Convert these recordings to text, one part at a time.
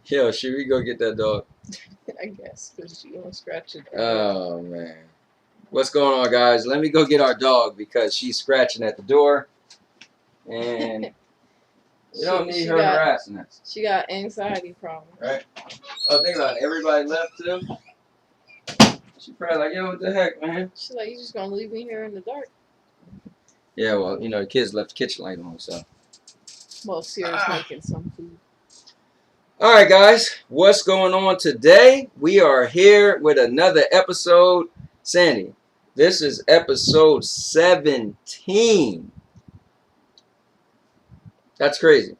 Yo, should we go get that dog? I guess, because she gonna scratch it. Oh, man. What's going on, guys? Let me go get our dog because she's scratching at the door. And we don't need her harassing us. She got anxiety problems. Right? Oh, think about it. Everybody left, too. She probably like, yo, what the heck, man? She's like, you just gonna leave me here in the dark? Yeah, well, you know, the kids left the kitchen light on, so. Well, Sierra's making some food. All right, guys. What's going on today? We are here with another episode. Sandy, this is episode 17. That's crazy.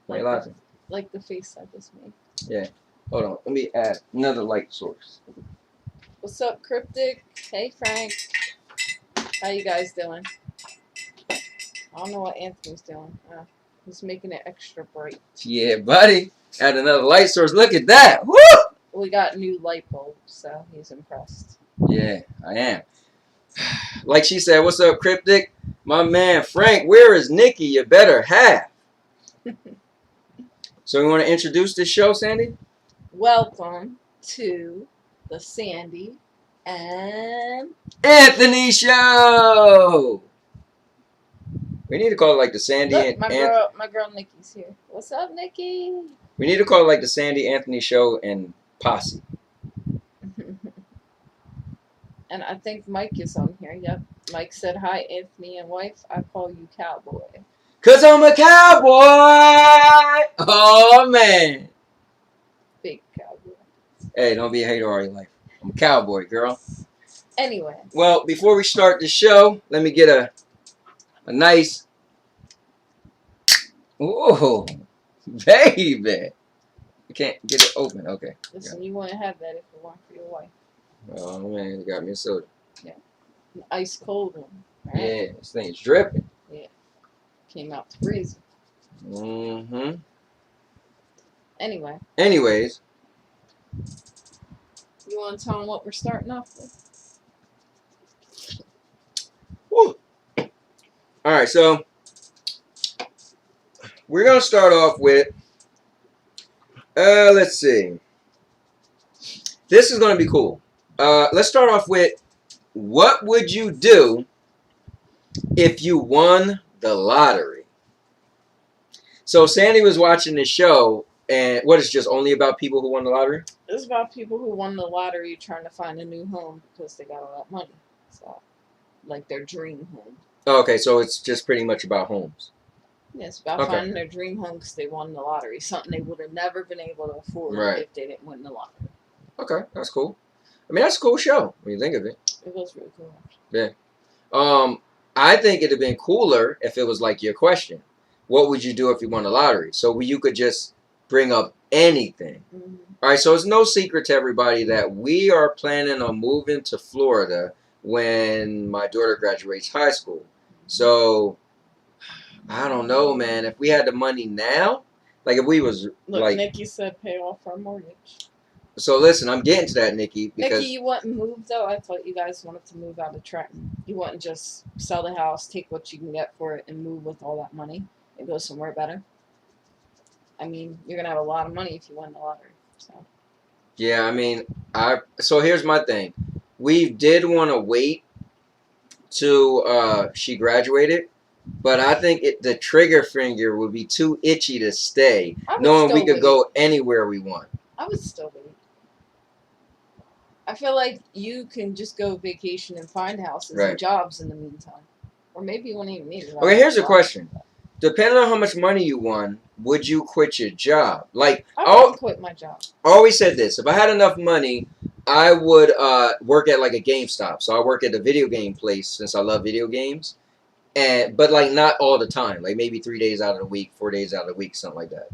Why are you laughing? Like the face I just made. Yeah. Hold on. Let me add another light source. What's up, Cryptic? Hey, Frank. How you guys doing? I don't know what Anthony's doing. He's making it extra bright. Yeah, buddy. Add another light source. Look at that. Woo! We got new light bulbs, so he's impressed. Yeah, I am. Like she said, what's up, Cryptic? My man, Frank, where is Nikki? You better have. So we want to introduce this show, Sandy? Welcome to the Sandy and Anthony Show! We need to call it like the Sandy Look, and my girl Nikki's here. What's up, Nikki? We need to call it like the Sandy Anthony Show and Posse. And I think Mike is on here. Yep. Mike said, hi, Anthony and wife. I call you cowboy. 'Cause I'm a cowboy! Oh, man. Big cowboy. Hey, don't be a hater all your life. I'm a cowboy, girl. Anyway. Well, before we start the show, let me get a nice... Ooh, baby. I can't get it open. Okay. Listen, you wouldn't have that if it weren't for your wife. Oh, man, you got me a soda. Yeah. An ice cold one. Right? Yeah, this thing's dripping. Yeah. Came out freezing. Mm-hmm. Anyway. Anyways. You want to tell them what we're starting off with? Woo. All right, so we're going to start off with, let's see. This is going to be cool. Let's start off with, what would you do if you won the lottery? So Sandy was watching this show, and what is it, just only about people who won the lottery? It's about people who won the lottery trying to find a new home because they got all that money. So, like their dream home. Okay, so it's just pretty much about homes. Yeah, it's about finding their dream home because they won the lottery. Something they would have never been able to afford if they didn't win the lottery. Okay, that's cool. I mean, that's a cool show when you think of it. It was really cool. Yeah. I think it'd have been cooler if it was like your question. What would you do if you won the lottery? So you could just bring up anything. Mm-hmm. All right, so it's no secret to everybody that we are planning on moving to Florida when my daughter graduates high school. So, I don't know, man. If we had the money now, like if we was Look, like... Nikki said pay off our mortgage. So listen, I'm getting to that, Nikki. Because Nikki, you wouldn't move, though? I thought you guys wanted to move out of Trenton. You wouldn't just sell the house, take what you can get for it, and move with all that money and go somewhere better? I mean, you're going to have a lot of money if you win the lottery. So. Yeah, I mean, so here's my thing. We did want to wait till she graduated, but I think the trigger finger would be too itchy to stay, knowing we could go anywhere we want. I would still wait. I feel like you can just go vacation and find houses and jobs in the meantime. Or maybe you won't even need it. Okay, here's a question. Depending on how much money you won, would you quit your job? Like, I would quit my job. I always said this. If I had enough money, I would work at like a GameStop. So I work at a video game place since I love video games. But like not all the time. Like maybe 3 days out of the week, 4 days out of the week, something like that.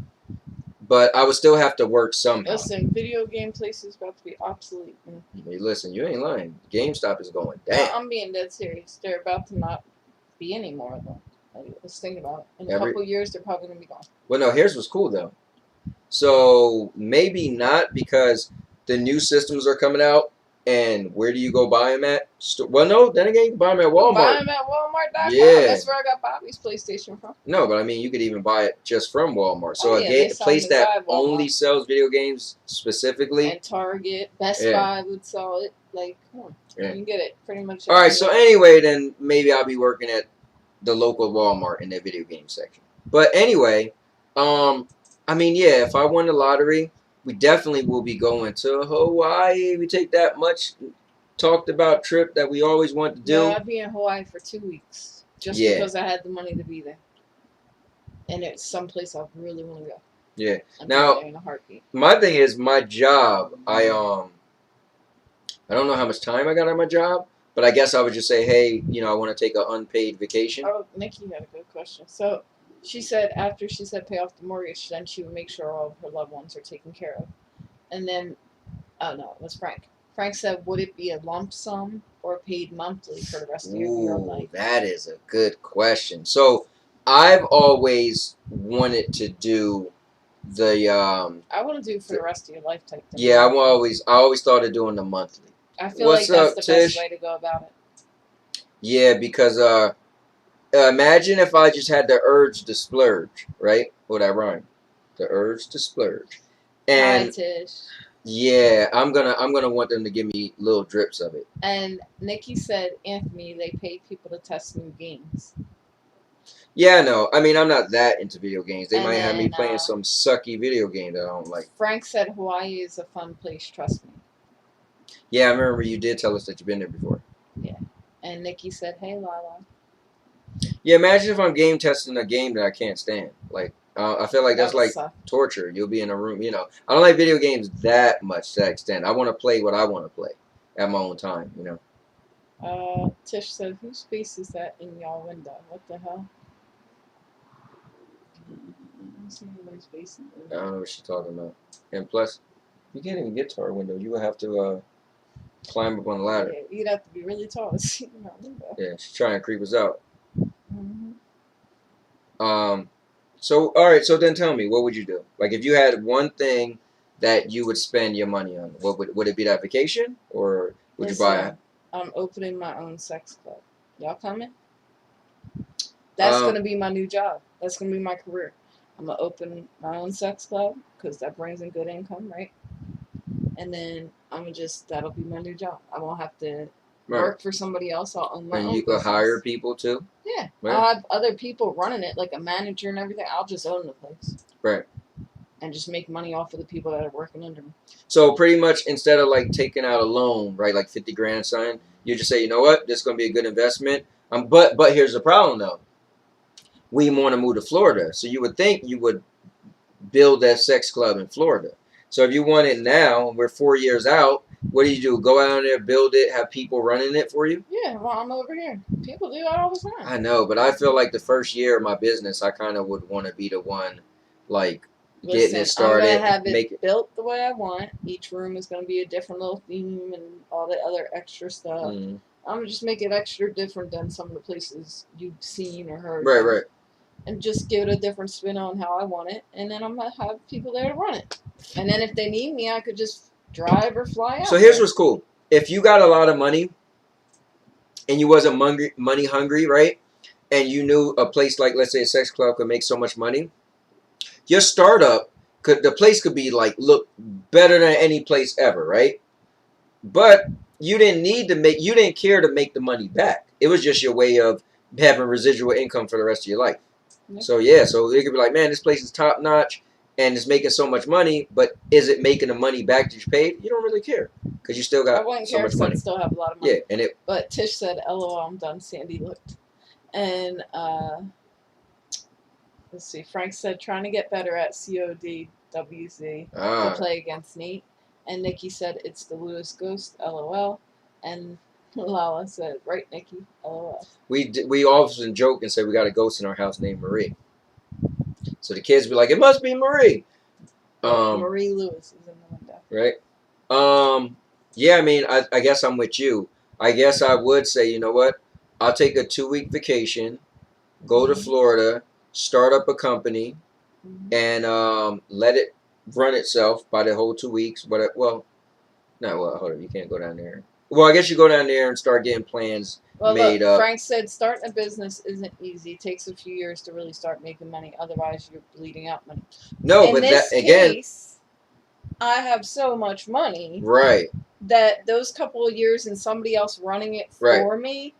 But I would still have to work somehow. Listen, video game places about to be obsolete. Hey, listen, you ain't lying. GameStop is going down. I'm being dead serious. They're about to not be anymore of them. Like, let's think about it. In a couple years, they're probably going to be gone. Well, no, here's what's cool, though. So, maybe not, because the new systems are coming out, And where do you go buy them at? Well, no, then again, you can buy them at Walmart. Buy them at Walmart.com. Yeah. That's where I got Bobby's PlayStation from. No, but I mean, you could even buy it just from Walmart. So they a sell place them that inside Walmart. only sells video games specifically. And Target, Best Yeah. Buy would sell it. Like, you can get it pretty much. All right, so anyway, then maybe I'll be working at the local Walmart in the video game section. But anyway, I mean, yeah, if I won the lottery, we definitely will be going to Hawaii. We take that much talked about trip that we always want to do. Yeah, I'd be in Hawaii for 2 weeks just because I had the money to be there, and it's someplace I really want to go. Yeah. I'd now, be there in a heartbeat. My thing is my job. I don't know how much time I got on my job, but I guess I would just say, hey, you know, I want to take an unpaid vacation. Oh, Nikki had a good question. So she said after she said pay off the mortgage, then she would make sure all of her loved ones are taken care of. And then, oh no, it was Frank. Frank said, would it be a lump sum or paid monthly for the rest of your life? That is a good question. So I've always wanted to do the I want to do for the rest of your life type thing. Yeah, I always thought of doing the monthly. I feel like that's the best way to go about it. Yeah, because imagine if I just had the urge to splurge, right? Would that rhyme? The urge to splurge. And hi, Tish. Yeah, I'm gonna want them to give me little drips of it. And Nikki said, Anthony, they pay people to test new games. Yeah, no. I mean, I'm not that into video games. They might have me playing some sucky video game that I don't like. Frank said Hawaii is a fun place, trust me. Yeah, I remember you did tell us that you've been there before. Yeah. And Nikki said, hey, Lala. Yeah, imagine if I'm game testing a game that I can't stand. Like, I feel like that's like torture. You'll be in a room, you know. I don't like video games that much to that extent. I want to play what I want to play at my own time, you know. Tish said, whose face is that in y'all window? What the hell? I don't know what she's talking about. And plus, you can't even get to our window. You would have to climb up on the ladder. Yeah, you'd have to be really tall to see in our window. Yeah, she's trying to creep us out. So, all right, so then tell me, what would you do? Like, if you had one thing that you would spend your money on, what would it be? That vacation? Or would you buy? I'm opening my own sex club. Y'all coming? That's going to be my new job. That's going to be my career. I'm going to open my own sex club because that brings in good income, right? And then that'll be my new job. I won't have to work for somebody else. I'll own my own. And you could hire people too? Yeah. Right. I'll have other people running it, like a manager and everything. I'll just own the place. Right. And just make money off of the people that are working under me. So pretty much instead of like taking out a loan, right, like 50 grand or something, you just say, you know what, this is going to be a good investment. But here's the problem though. We want to move to Florida. So you would think you would build that sex club in Florida. So if you want it now, we're 4 years out, what do? Go out there, build it, have people running it for you? Yeah, well, I'm over here. People do that all the time. I know, but I feel like the first year of my business, I kind of would want to be the one, like, getting it started. I'm going to have it built the way I want. Each room is going to be a different little theme and all the other extra stuff. I'm going to just make it extra different than some of the places you've seen or heard. Right, right. And just give it a different spin on how I want it. And then I'm going to have people there to run it. And then if they need me, I could just drive or fly out. So here's what's cool. If you got a lot of money and you wasn't money hungry, right? And you knew a place like, let's say, a sex club could make so much money, your startup, the place could be like, look better than any place ever, right? But you didn't care to make the money back. It was just your way of having residual income for the rest of your life. Yeah. So yeah, so it could be like, man, this place is top notch and it's making so much money, but is it making the money back that you paid? You don't really care because you still got so much money. Still have a lot of money. Yeah, But Tish said, "LOL, I'm done." Sandy looked, and let's see. Frank said, "Trying to get better at CODWZ to play against Nate." And Nikki said, "It's the Lewis Ghost." LOL. And Lala said, "Right, Nikki." LOL. We often joke and say we got a ghost in our house named Marie. So the kids be like, "It must be Marie." Marie Lewis is in the window. Right. Yeah. I mean, I guess I'm with you. I guess I would say, you know what? I'll take a 2-week vacation, go to Florida, start up a company, and let it run itself by the whole 2 weeks. But No, well, hold on. You can't go down there. Well, I guess you go down there and start getting plans Well, made look, up. Frank said starting a business isn't easy. It takes a few years to really start making money. Otherwise, you're bleeding out money. No, In but this that again, case, I have so much money right, that those couple of years and somebody else running it right. for me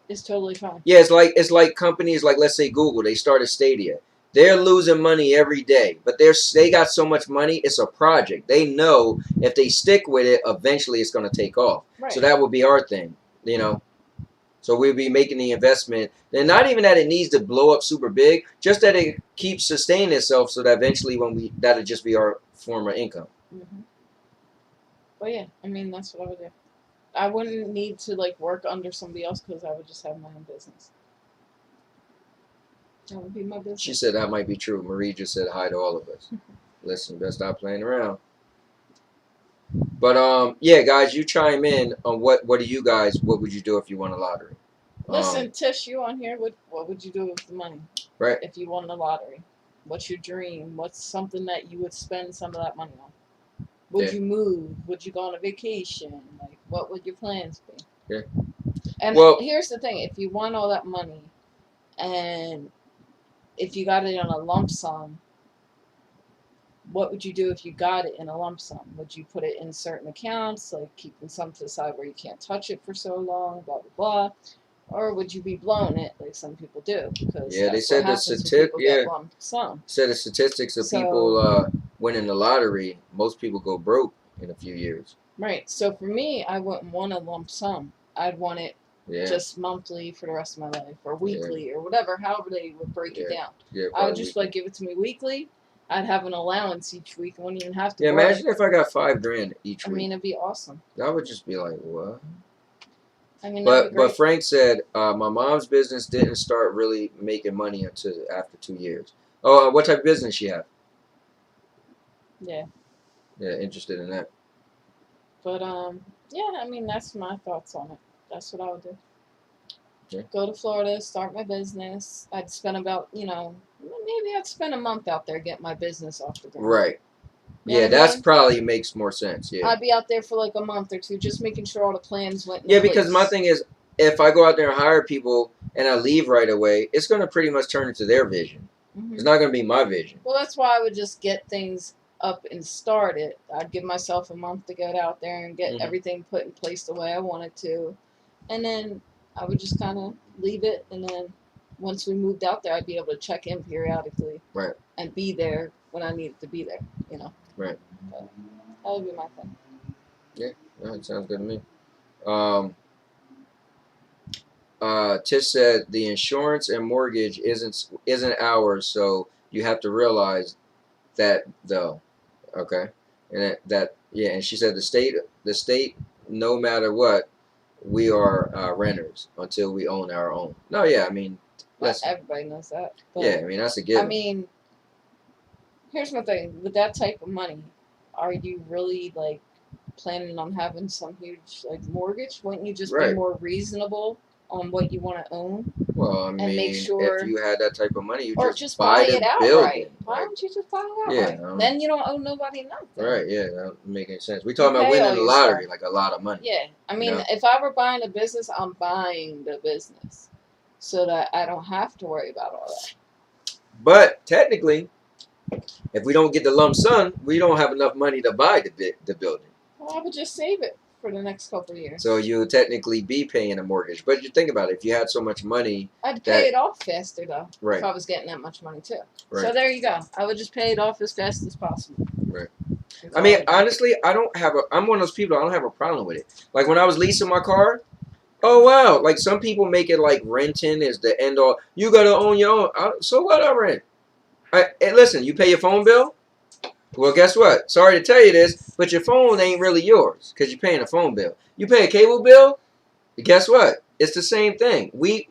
is totally fine. Yeah, it's like companies like, let's say Google. They started Stadia. They're losing money every day, but they got so much money. It's a project. They know if they stick with it, eventually it's going to take off. Right. So that would be our thing, you know. So we'll be making the investment. And not even that it needs to blow up super big, just that it keeps sustaining itself so that eventually that'll just be our form of income. Mm-hmm. But yeah, I mean, that's what I would do. I wouldn't need to like work under somebody else because I would just have my own business. That would be my business. She said that might be true. Marie just said hi to all of us. Listen, better stop playing around. But yeah, guys, you chime in on what do you guys, what would you do if you won a lottery? Listen, Tish, you on here? What would you do with the money? Right. If you won the lottery, what's your dream? What's something that you would spend some of that money on? Would you move? Would you go on a vacation? Like, what would your plans be? Yeah. And well, here's the thing: if you won all that money, and if you got it on a lump sum, what would you do if you got it in a lump sum? Would you put it in certain accounts, like keeping some to the side where you can't touch it for so long, blah blah blah? Or would you be blowing it like some people do? Because yeah, they said the statistics of people winning the lottery, most people go broke in a few years. Right. So for me, I wouldn't want a lump sum. I'd want it just monthly for the rest of my life, or weekly, or whatever, however they would break it down. Yeah, I would just like give it to me weekly. I'd have an allowance each week. I wouldn't even have to. Yeah, imagine if I got $5 grand each week. I mean, it'd be awesome. That would just be like, what? I mean, but Frank said my mom's business didn't start really making money until after 2 years. Oh, what type of business she have? Yeah. Yeah, interested in that. But yeah, I mean that's my thoughts on it. That's what I would do. Yeah. Go to Florida, start my business. I'd spend about maybe I'd spend a month out there getting my business off the ground. Right. You know yeah, that's probably makes more sense. Yeah. I'd be out there for like a month or two, just making sure all the plans went. Yeah, because my thing is, if I go out there and hire people and I leave right away, it's going to pretty much turn into their vision. Mm-hmm. It's not going to be my vision. Well, that's why I would just get things up and start it. I'd give myself a month to get out there and get everything put in place the way I wanted to, and then I would just kind of leave it. And then once we moved out there, I'd be able to check in periodically, right, and be there when I needed to be there. Right. So that would be my thing. Yeah, that sounds good to me. Tish said the insurance and mortgage isn't ours, so you have to realize that though. Okay, and and she said the state, no matter what, we are renters until we own our own. No, yeah, I mean, everybody knows that. But, yeah, I mean that's a given. I mean, here's my thing: with that type of money, are you really like planning on having some huge like mortgage? Wouldn't you just be more reasonable on what you want to own? Well, I mean, make sure, if you had that type of money, you just buy it outright. building. Why don't you just buy it outright? Yeah, then you don't owe nobody nothing. Right, yeah, that doesn't make any sense. We're talking about winning the lottery, like a lot of money. Yeah, I mean, if I were buying a business, I'm buying the business so that I don't have to worry about all that. But technically, if we don't get the lump sum, we don't have enough money to buy the building. Well, I would just save it for the next couple of years. So you would technically be paying a mortgage. But you think about it, if you had so much money, I'd pay it off faster though. Right. If I was getting that much money too. Right. So there you go. I would just pay it off as fast as possible. Right. I mean, honestly, I'm one of those people, I don't have a problem with it. Like when I was leasing my car, oh wow, like some people make it like renting is the end all. You gotta own your own. So what, I rent. Hey, listen, you pay your phone bill? Well, guess what? Sorry to tell you this, but your phone ain't really yours because you're paying a phone bill. You pay a cable bill? Guess what? It's the same thing. We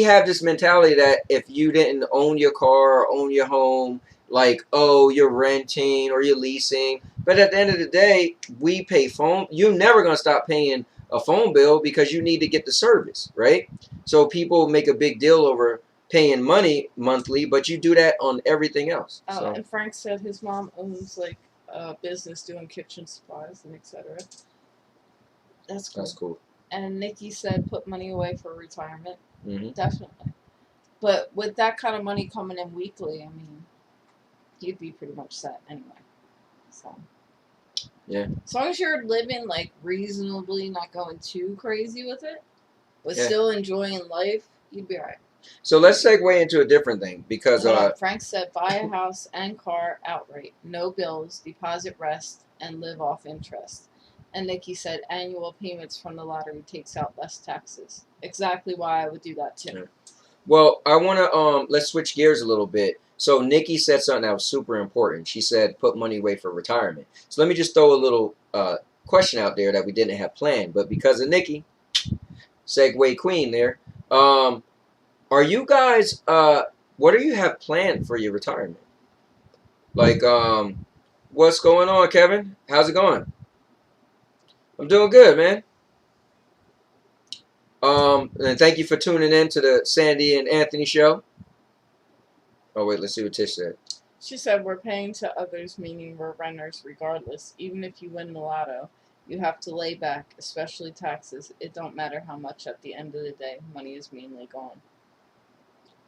have this mentality that if you didn't own your car or own your home, like, oh, you're renting or you're leasing. But at the end of the day, we pay phone. You're never going to stop paying a phone bill because you need to get the service, right? So people make a big deal over paying money monthly, but you do that on everything else. Oh, so. And Frank said his mom owns like business doing kitchen supplies and etc. That's cool. That's cool. And Nikki said put money away for retirement. Mm-hmm. Definitely. But with that kind of money coming in weekly, I mean, you'd be pretty much set anyway. So Yeah. as long as you're living like reasonably, not going too crazy with it, but Yeah. still enjoying life, you'd be alright. So let's segue into a different thing because Frank said buy a house and car outright, no bills, deposit rest, and live off interest. And Nikki said annual payments from the lottery takes out less taxes. Exactly why I would do that too. Yeah. Well, I want to let's switch gears a little bit. So Nikki said something that was super important. She said put money away for retirement. So let me just throw a little question out there that we didn't have planned, but because of Nikki, segue queen there. Are you guys what do you have planned for your retirement? Like what's going on, Kevin? How's it going? I'm doing good, man. And thank you for tuning in to the Sandy and Anthony show. Oh wait, let's see what Tish said. She said we're paying to others, meaning we're renters regardless. Even if you win the lotto, you have to lay back, especially taxes. It don't matter how much at the end of the day. Money is mainly gone.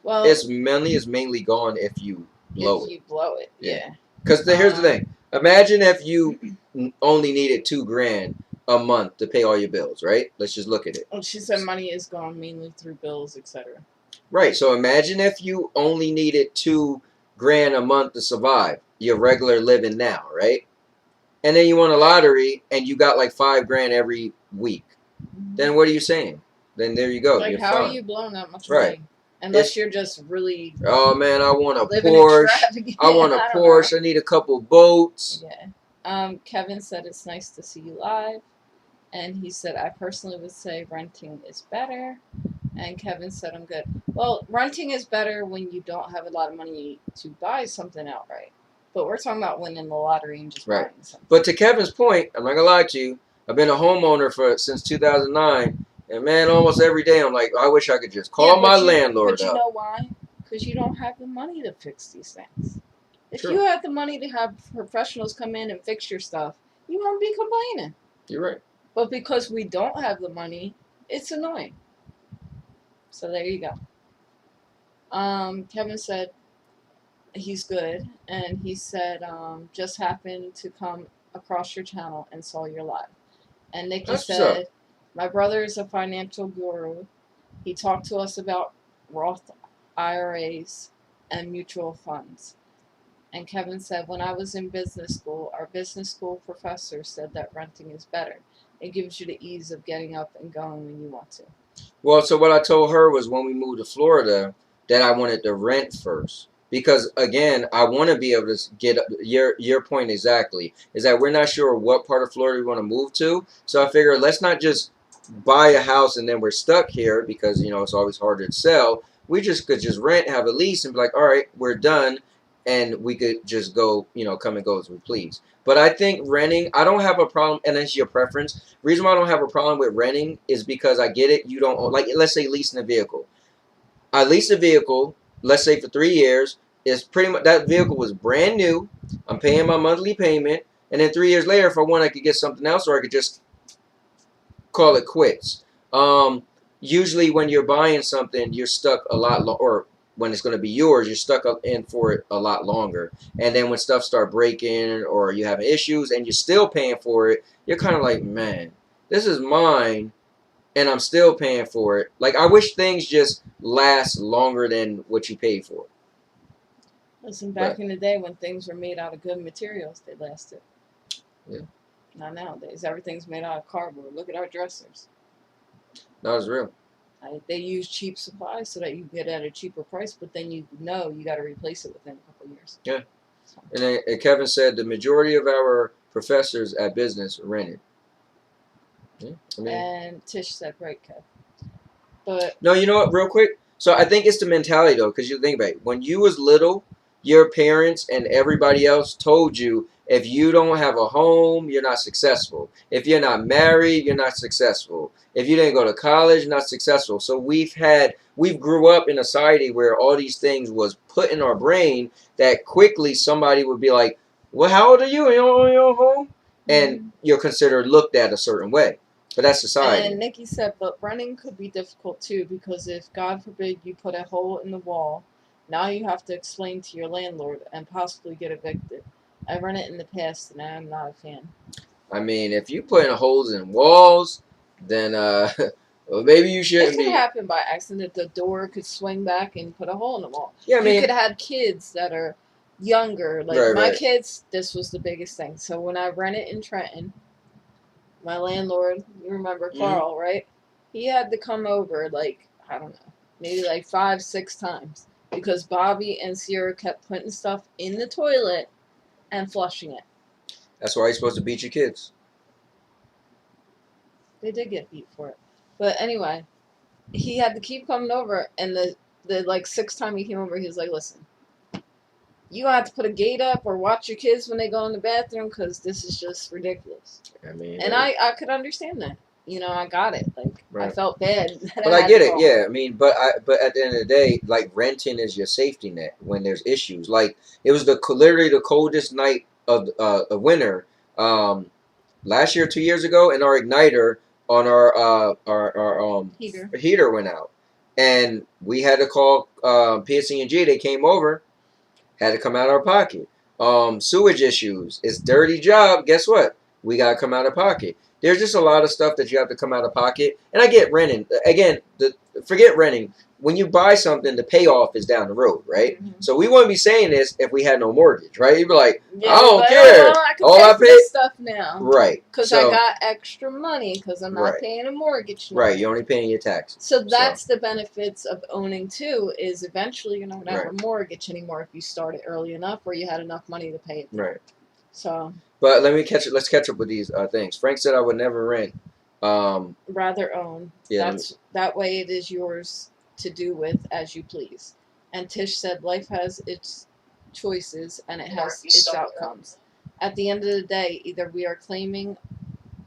Well, Money is mainly gone if you blow it. If you blow it, yeah. Because here's the thing. Imagine if you only needed $2,000 a month to pay all your bills, right? Let's just look at it. Well, she said money is gone mainly through bills, etc. Right. So imagine if you only needed $2,000 a month to survive your regular living now, right? And then you won a lottery and you got like $5,000 every week. Mm-hmm. Then what are you saying? Then there you go. Like, you're how fine. are you blowing that much money? Unless you're just really. Oh man, I want a Porsche. I want a Porsche. I need a couple boats. Yeah. Kevin said it's nice to see you live, and he said I personally would say renting is better. And Kevin said I'm good. Well, renting is better when you don't have a lot of money to buy something outright. But we're talking about winning the lottery and just buying something. But to Kevin's point, I'm not gonna lie to you. I've been a homeowner since 2009. And man, almost every day I'm like, I wish I could just call my landlord up. But you know why? Because you don't have the money to fix these things. If True. you had the money to have professionals come in and fix your stuff, you won't be complaining. You're right. But because we don't have the money, it's annoying. So there you go. Kevin said he's good, and he said just happened to come across your channel and saw your live. And Nikki said, my brother is a financial guru. He talked to us about Roth IRAs and mutual funds. And Kevin said, when I was in business school, our business school professor said that renting is better. It gives you the ease of getting up and going when you want to. Well, so what I told her was when we moved to Florida that I wanted to rent first. Because, again, I want to be able to get your point exactly, is that we're not sure what part of Florida we want to move to. So I figured let's not just buy a house and then we're stuck here because, it's always harder to sell. We just could just rent, have a lease, and be like, all right, we're done. And we could just go, come and go as we please. But I think renting, I don't have a problem, and that's your preference. The reason why I don't have a problem with renting is because I get it. You don't, like, let's say leasing a vehicle. I leased a vehicle, let's say for 3 years. It's pretty much, that vehicle was brand new. I'm paying my monthly payment. And then 3 years later, if I want, I could get something else, or I could just call it quits. Usually when you're buying something, you're stuck a lot, or when it's going to be yours, you're stuck up in for it a lot longer. And then when stuff start breaking or you have issues and you're still paying for it, you're kind of like, man, this is mine and I'm still paying for it. Like, I wish things just last longer than what you paid for. Listen, back in the day when things were made out of good materials, they lasted. Yeah. Not nowadays. Everything's made out of cardboard. Look at our dressers. That was real. They use cheap supplies so that you get at a cheaper price, but then you got to replace it within a couple of years. Yeah. So. And then Kevin said the majority of our professors at business rented. Yeah, and Tish said, right, Kev. But no, you know what, real quick? So I think it's the mentality, though, because you think about it. When you was little, your parents and everybody else told you, if you don't have a home, you're not successful. If you're not married, you're not successful. If you didn't go to college, you're not successful. So we grew up in a society where all these things was put in our brain that quickly somebody would be like, well, how old are you? You don't own your home? And you're considered looked at a certain way. But that's society. And Nikki said, but renting could be difficult too, because if, God forbid, you put a hole in the wall, now you have to explain to your landlord and possibly get evicted. I run it in the past and I'm not a fan. I mean, if you put in holes in walls, then well, maybe you shouldn't It be. could happen by accident. The door could swing back and put a hole in the wall. Yeah, I mean, you could have kids that are younger. Like Right, my right. kids, this was the biggest thing. So when I rented in Trenton, my landlord, you remember Carl, right? He had to come over, like, I don't know, maybe like 5, 6 times, because Bobby and Sierra kept putting stuff in the toilet and flushing it. That's why you're supposed to beat your kids. They did get beat for it. But anyway, he had to keep coming over, and the like 6th time he came over, he was like, listen, you have to put a gate up or watch your kids when they go in the bathroom, because this is just ridiculous. I mean, and I could understand that. You know, I got it. Like, Right. I felt bad. But I get it, yeah. I mean, but at the end of the day, like, renting is your safety net when there's issues. Like, it was literally the coldest night of winter last year, 2 years ago, and our igniter on our heater went out, and we had to call PSC&G. They came over, had to come out of our pocket. Sewage issues. It's a dirty job. Guess what? We got to come out of pocket. There's just a lot of stuff that you have to come out of pocket. And I get renting. Again, forget renting. When you buy something, the payoff is down the road, right? Mm-hmm. So we wouldn't be saying this if we had no mortgage, right? You'd be like, yeah, I don't care. Well, I can all I pay pay stuff now. Right. Because I got extra money because I'm not paying a mortgage now. Right. You're only paying your taxes. So that's the benefits of owning too, is eventually you're not going to have a mortgage anymore if you start it early enough or you had enough money to pay it. Right. So. But let's catch up with these things. Frank said I would never rent. Rather own. Yeah. That way it is yours to do with as you please. And Tish said life has its choices and it has its outcomes. At the end of the day, either we are claiming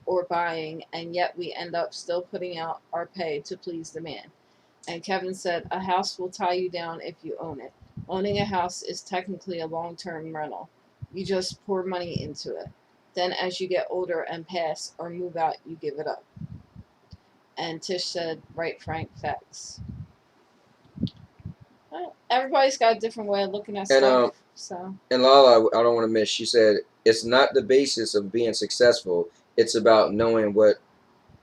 or buying, and yet we end up still putting out our pay to please the man. And Kevin said a house will tie you down if you own it. Owning a house is technically a long-term rental. You just pour money into it. Then as you get older and pass or move out, you give it up. And Tish said, right, Frank, facts. Well, everybody's got a different way of looking at stuff. And Lala, I don't want to miss, she said, it's not the basis of being successful. It's about knowing what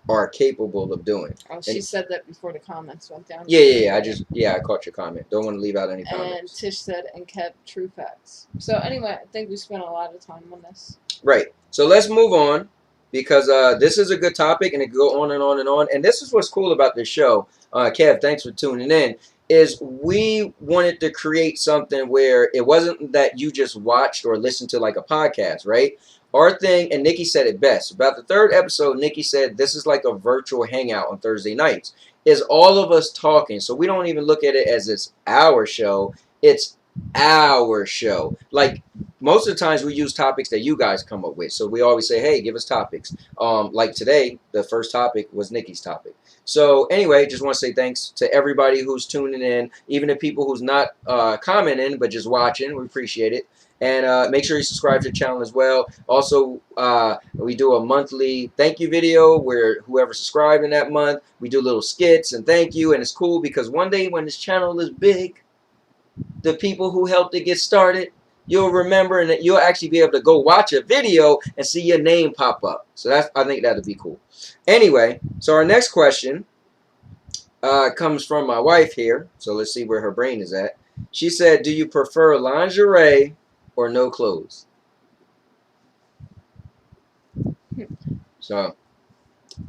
are capable of doing. Oh, she said that before the comments went down. Yeah. I caught your comment. Don't want to leave out any comments. And Tish said, and kept true facts. So anyway, I think we spent a lot of time on this. Right. So let's move on, because this is a good topic, and it can go on and on and on. And this is what's cool about this show. Kev, thanks for tuning in. Is we wanted to create something where it wasn't that you just watched or listened to like a podcast, right? Our thing, and Nikki said it best, about the 3rd episode, Nikki said this is like a virtual hangout on Thursday nights. Is all of us talking. So we don't even look at it as it's our show. It's our show. Like, most of the times we use topics that you guys come up with. So we always say, hey, give us topics. Like today, the first topic was Nikki's topic. So anyway, just want to say thanks to everybody who's tuning in, even the people who's not commenting but just watching. We appreciate it. And make sure you subscribe to the channel as well. Also, we do a monthly thank you video where whoever subscribed in that month, we do little skits and thank you. And it's cool because one day when this channel is big, the people who helped it get started, you'll remember, and you'll actually be able to go watch a video and see your name pop up. So I think that'd be cool. Anyway, so our next question comes from my wife here. So let's see where her brain is at. She said, do you prefer lingerie or no clothes? So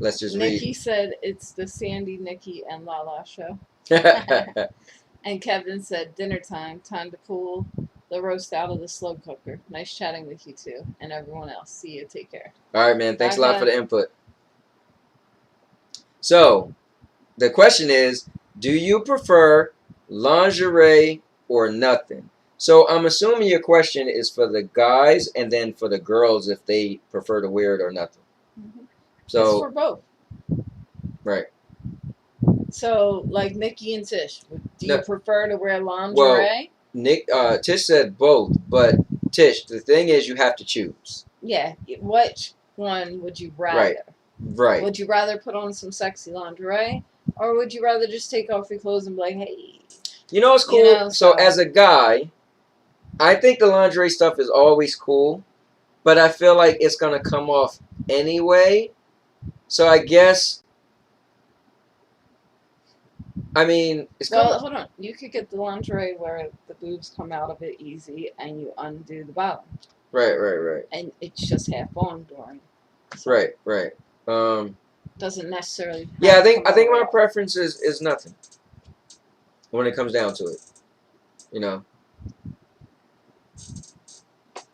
let's just read. Nikki said it's the Sandy, Nikki, and Lala show. And Kevin said, dinner time to pull the roast out of the slow cooker. Nice chatting with you too, and everyone else. See you. Take care. All right, man. Thanks a lot for the input. So the question is, do you prefer lingerie or nothing? So I'm assuming your question is for the guys and then for the girls if they prefer to wear it or nothing. Mm-hmm. So it's for both. Right. So, like Nikki and Tish, do you prefer to wear lingerie? Well, Tish said both, but Tish, the thing is, you have to choose. Yeah. Which one would you rather? Right. Right. Would you rather put on some sexy lingerie, or would you rather just take off your clothes and be like, hey? You know what's cool? You know, so so as a guy, I think the lingerie stuff is always cool, but I feel like it's gonna come off anyway. So I guess, I mean, it's well, hold on. You could get the lingerie where the boobs come out of it easy, and you undo the bottom. right. And it's just half on during. So Right. doesn't necessarily. Yeah, have to I come think all the my way preference is nothing when it comes down to it. You know.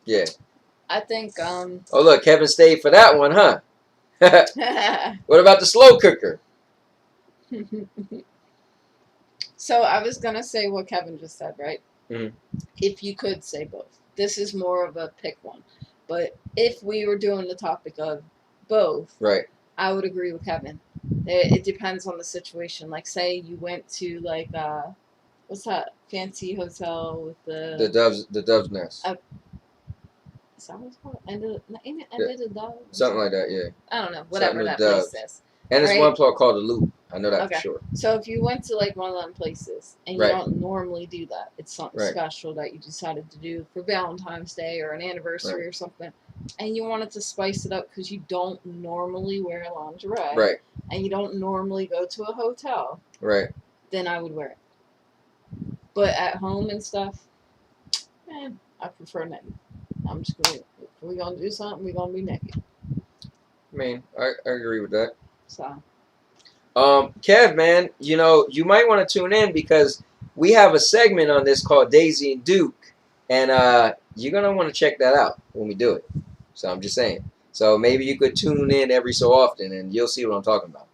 Yeah. off. I think. Oh look, Kevin stayed for that one, huh? What about the slow cooker? So I was gonna say what Kevin just said, right? Mhm. If you could say both, this is more of a pick one. But if we were doing the topic of both, Right. I would agree with Kevin. It depends on the situation. Like, say you went to like what's that fancy hotel with The dove's nest. Is that what it's called? Ain't it Yeah. the Dove? Something like that, yeah. I don't know. Whatever Something with that place doves. is. And there's Right. one place called the Loop. I know that Okay. for sure. So if you went to like one of them places and you Right. don't normally do that, it's something Right. special that you decided to do for Valentine's Day or an anniversary or something, and you wanted to spice it up because you don't normally wear lingerie, Right. and you don't normally go to a hotel, Right. then I would wear it. But at home and stuff, I prefer naked. I'm just gonna, if we're gonna do something, we're gonna be naked. I mean, I agree with that. So Kev, man, you know, you might want to tune in because we have a segment on this called Daisy and Duke, and you're gonna want to check that out when we do it. So I'm just saying. So maybe you could tune in every so often, and you'll see what I'm talking about.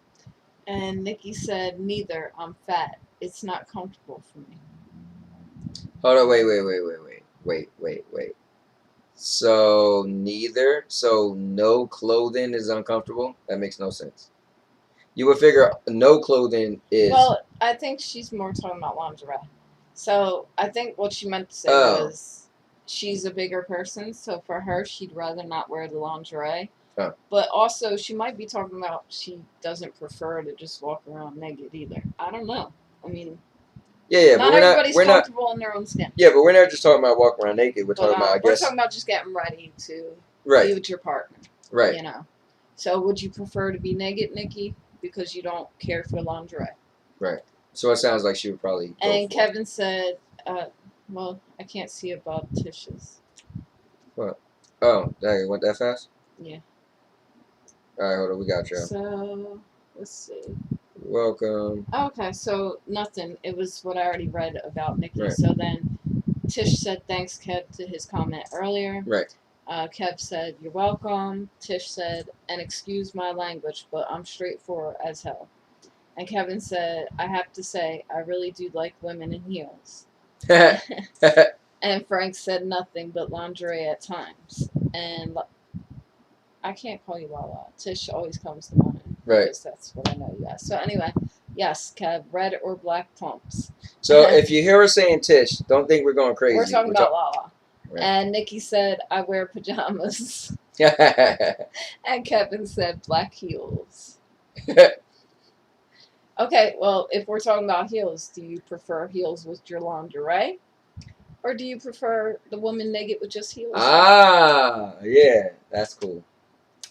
and Nikki said, neither. I'm fat. It's not comfortable for me. Hold on, wait. So neither. So no clothing is uncomfortable. That makes no sense. You would figure no clothing is. Well, I think she's more talking about lingerie. So I think what she meant to say was she's a bigger person, so for her, she'd rather not wear the lingerie. Oh. But also, she might be talking about she doesn't prefer to just walk around naked either. I don't know. I mean, Yeah, not but everybody's comfortable in their own skin. Yeah, but we're not just talking about walking around naked. We're talking about, I we're guess. talking about just getting ready to Right. be with your partner. Right. You know. So would you prefer to be naked, Nikki, because you don't care for lingerie? Right. So it sounds like she would probably go And for Kevin said, well, I can't see above Tish's. What? Oh, dang, it went that fast? Yeah. All right, hold on. We got you. So, let's see. Welcome. Okay, so nothing. It was what I already read about Nikki. Right. So then Tish said thanks, Kev, to his comment earlier. Right. Kev said, you're welcome. Tish said, and excuse my language, but I'm straightforward as hell. And Kevin said, I have to say, I really do like women in heels. And Frank said nothing but lingerie at times. And I can't call you Lala. Tish always comes to mind. Right. Because that's what I know you guys. So anyway, yes, Kev, red or black pumps. So if you hear us saying Tish, don't think we're going crazy. We're talking about Lala. Right. And Nikki said, I wear pajamas. And Kevin said black heels. Okay, well, if we're talking about heels, do you prefer heels with your lingerie? Or do you prefer the woman naked with just heels? Ah, yeah, that's cool.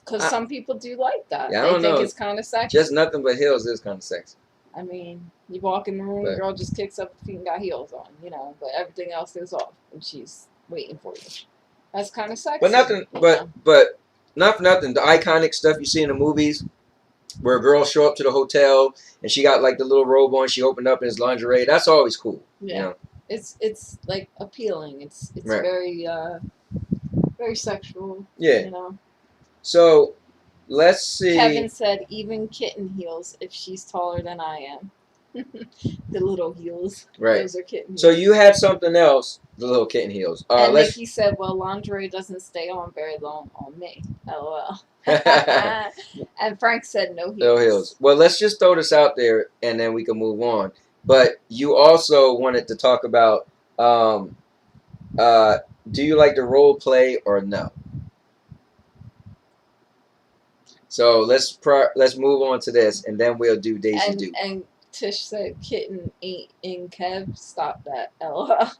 Because some people do like that. Yeah, I they don't think know. it's kind of sexy. Just nothing but heels is kind of sexy. I mean, you walk in the room, the girl just kicks up her feet and got heels on, you know, but everything else is off, and she's waiting for you. That's kind of sexy. But nothing, but not for nothing. The iconic stuff you see in the movies, where a girl show up to the hotel and she got like the little robe on, she opened up in his lingerie. That's always cool. Yeah, you know? It's like appealing. It's Right. very sexual. Yeah. You know. So, let's see. Kevin said even kitten heels if she's taller than I am. The little heels. Right. Those are kitten heels. So you had something else, the little kitten heels. And Nikki said, well, lingerie doesn't stay on very long on me. LOL. And Frank said no heels. No heels. Well, let's just throw this out there and then we can move on. But you also wanted to talk about do you like to role play or no? So let's move on to this, and then we'll do Daisy Duke. And Tish said, "Kitten ain't in Kev." Stop that, LOL.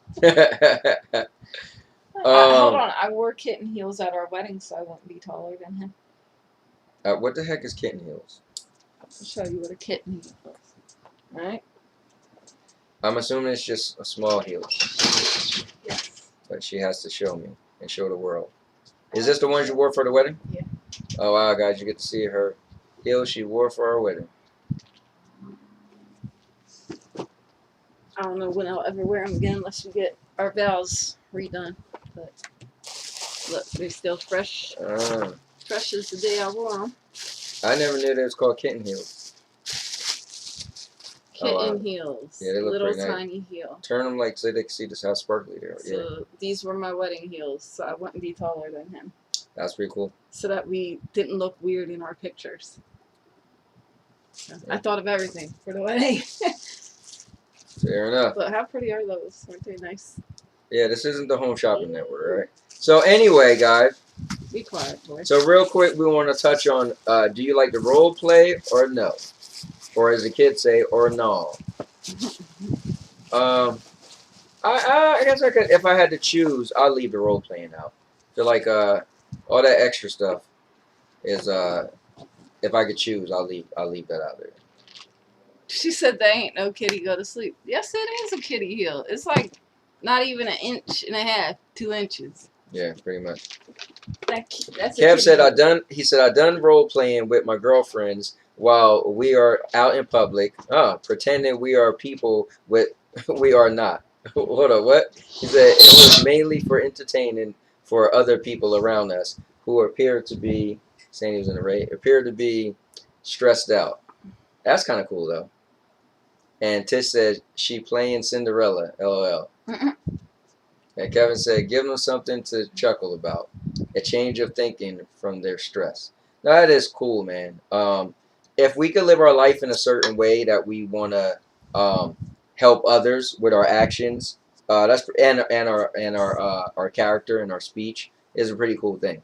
Hold on, I wore kitten heels at our wedding, so I wouldn't be taller than him. What the heck is kitten heels? I'll show you what a kitten heel is. Alright? I'm assuming it's just a small heel. Yes. But she has to show me and show the world. Is this the ones you wore for the wedding? Yeah. Oh wow, guys, you get to see her heels she wore for our wedding. I don't know when I'll ever wear them again unless we get our vows redone. But look, they're still fresh. Fresh as the day I wore them. I never knew they was called kitten heels. Kitten heels. Yeah, they look little pretty nice. tiny heel. Turn them like so they can see just how sparkly they are. So Yeah. these were my wedding heels, so I wouldn't be taller than him. That's pretty cool. So that we didn't look weird in our pictures. So I thought of everything for the wedding. Fair enough. But how pretty are those? Aren't they nice? Yeah, this isn't the Home Shopping Network, right? So anyway, guys. Be quiet, boy. So real quick, we want to touch on, do you like to role play or no? Or as the kids say, or no? I guess I could, if I had to choose, I'll leave the role playing out. I feel like all that extra stuff is, if I could choose, I'll leave that out there. She said there ain't no kitty go to sleep. Yes, it is a kitty heel. It's like not even an inch and a half, 2 inches. Yeah, pretty much. That's Kev said he said I done role playing with my girlfriends while we are out in public, pretending we are people we are not. Hold on, what? He said it was mainly for entertaining for other people around us who appeared to be saying he was in a rage, appeared to be stressed out. That's kind of cool though. And Tish said she playing Cinderella, LOL. And Kevin said, give them something to chuckle about. A change of thinking from their stress. Now, that is cool, man. If we could live our life in a certain way that we want to help others with our actions, that's and our character and our speech is a pretty cool thing.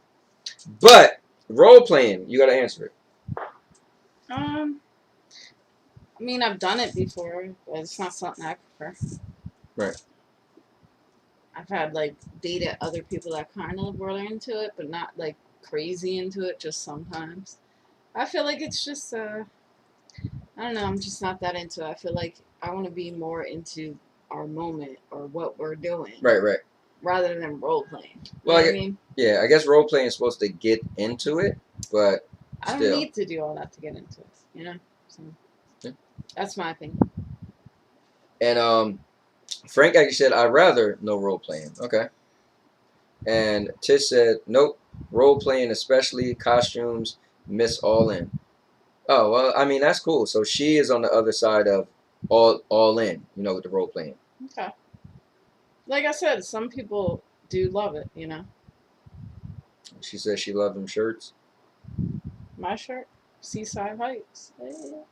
But role playing, you got to answer it. I mean, I've done it before, but it's not something I prefer. Right. I've had, like, dated other people that kind of were into it, but not, like, crazy into it, just sometimes. I feel like it's just, I don't know, I'm just not that into it. I feel like I want to be more into our moment or what we're doing. Right. Rather than role-playing. Well, know what I mean? Yeah, I guess role-playing is supposed to get into it, but I don't need to do all that to get into it, you know? So, yeah. That's my opinion. And, Frank actually said, I'd rather no role-playing. Okay. And Tish said, nope, role-playing, especially costumes, miss all in. Oh, well, I mean, that's cool. So she is on the other side of all in, you know, with the role-playing. Okay. Like I said, some people do love it, you know. She said she loved them shirts. My shirt? Seaside Heights. Yeah.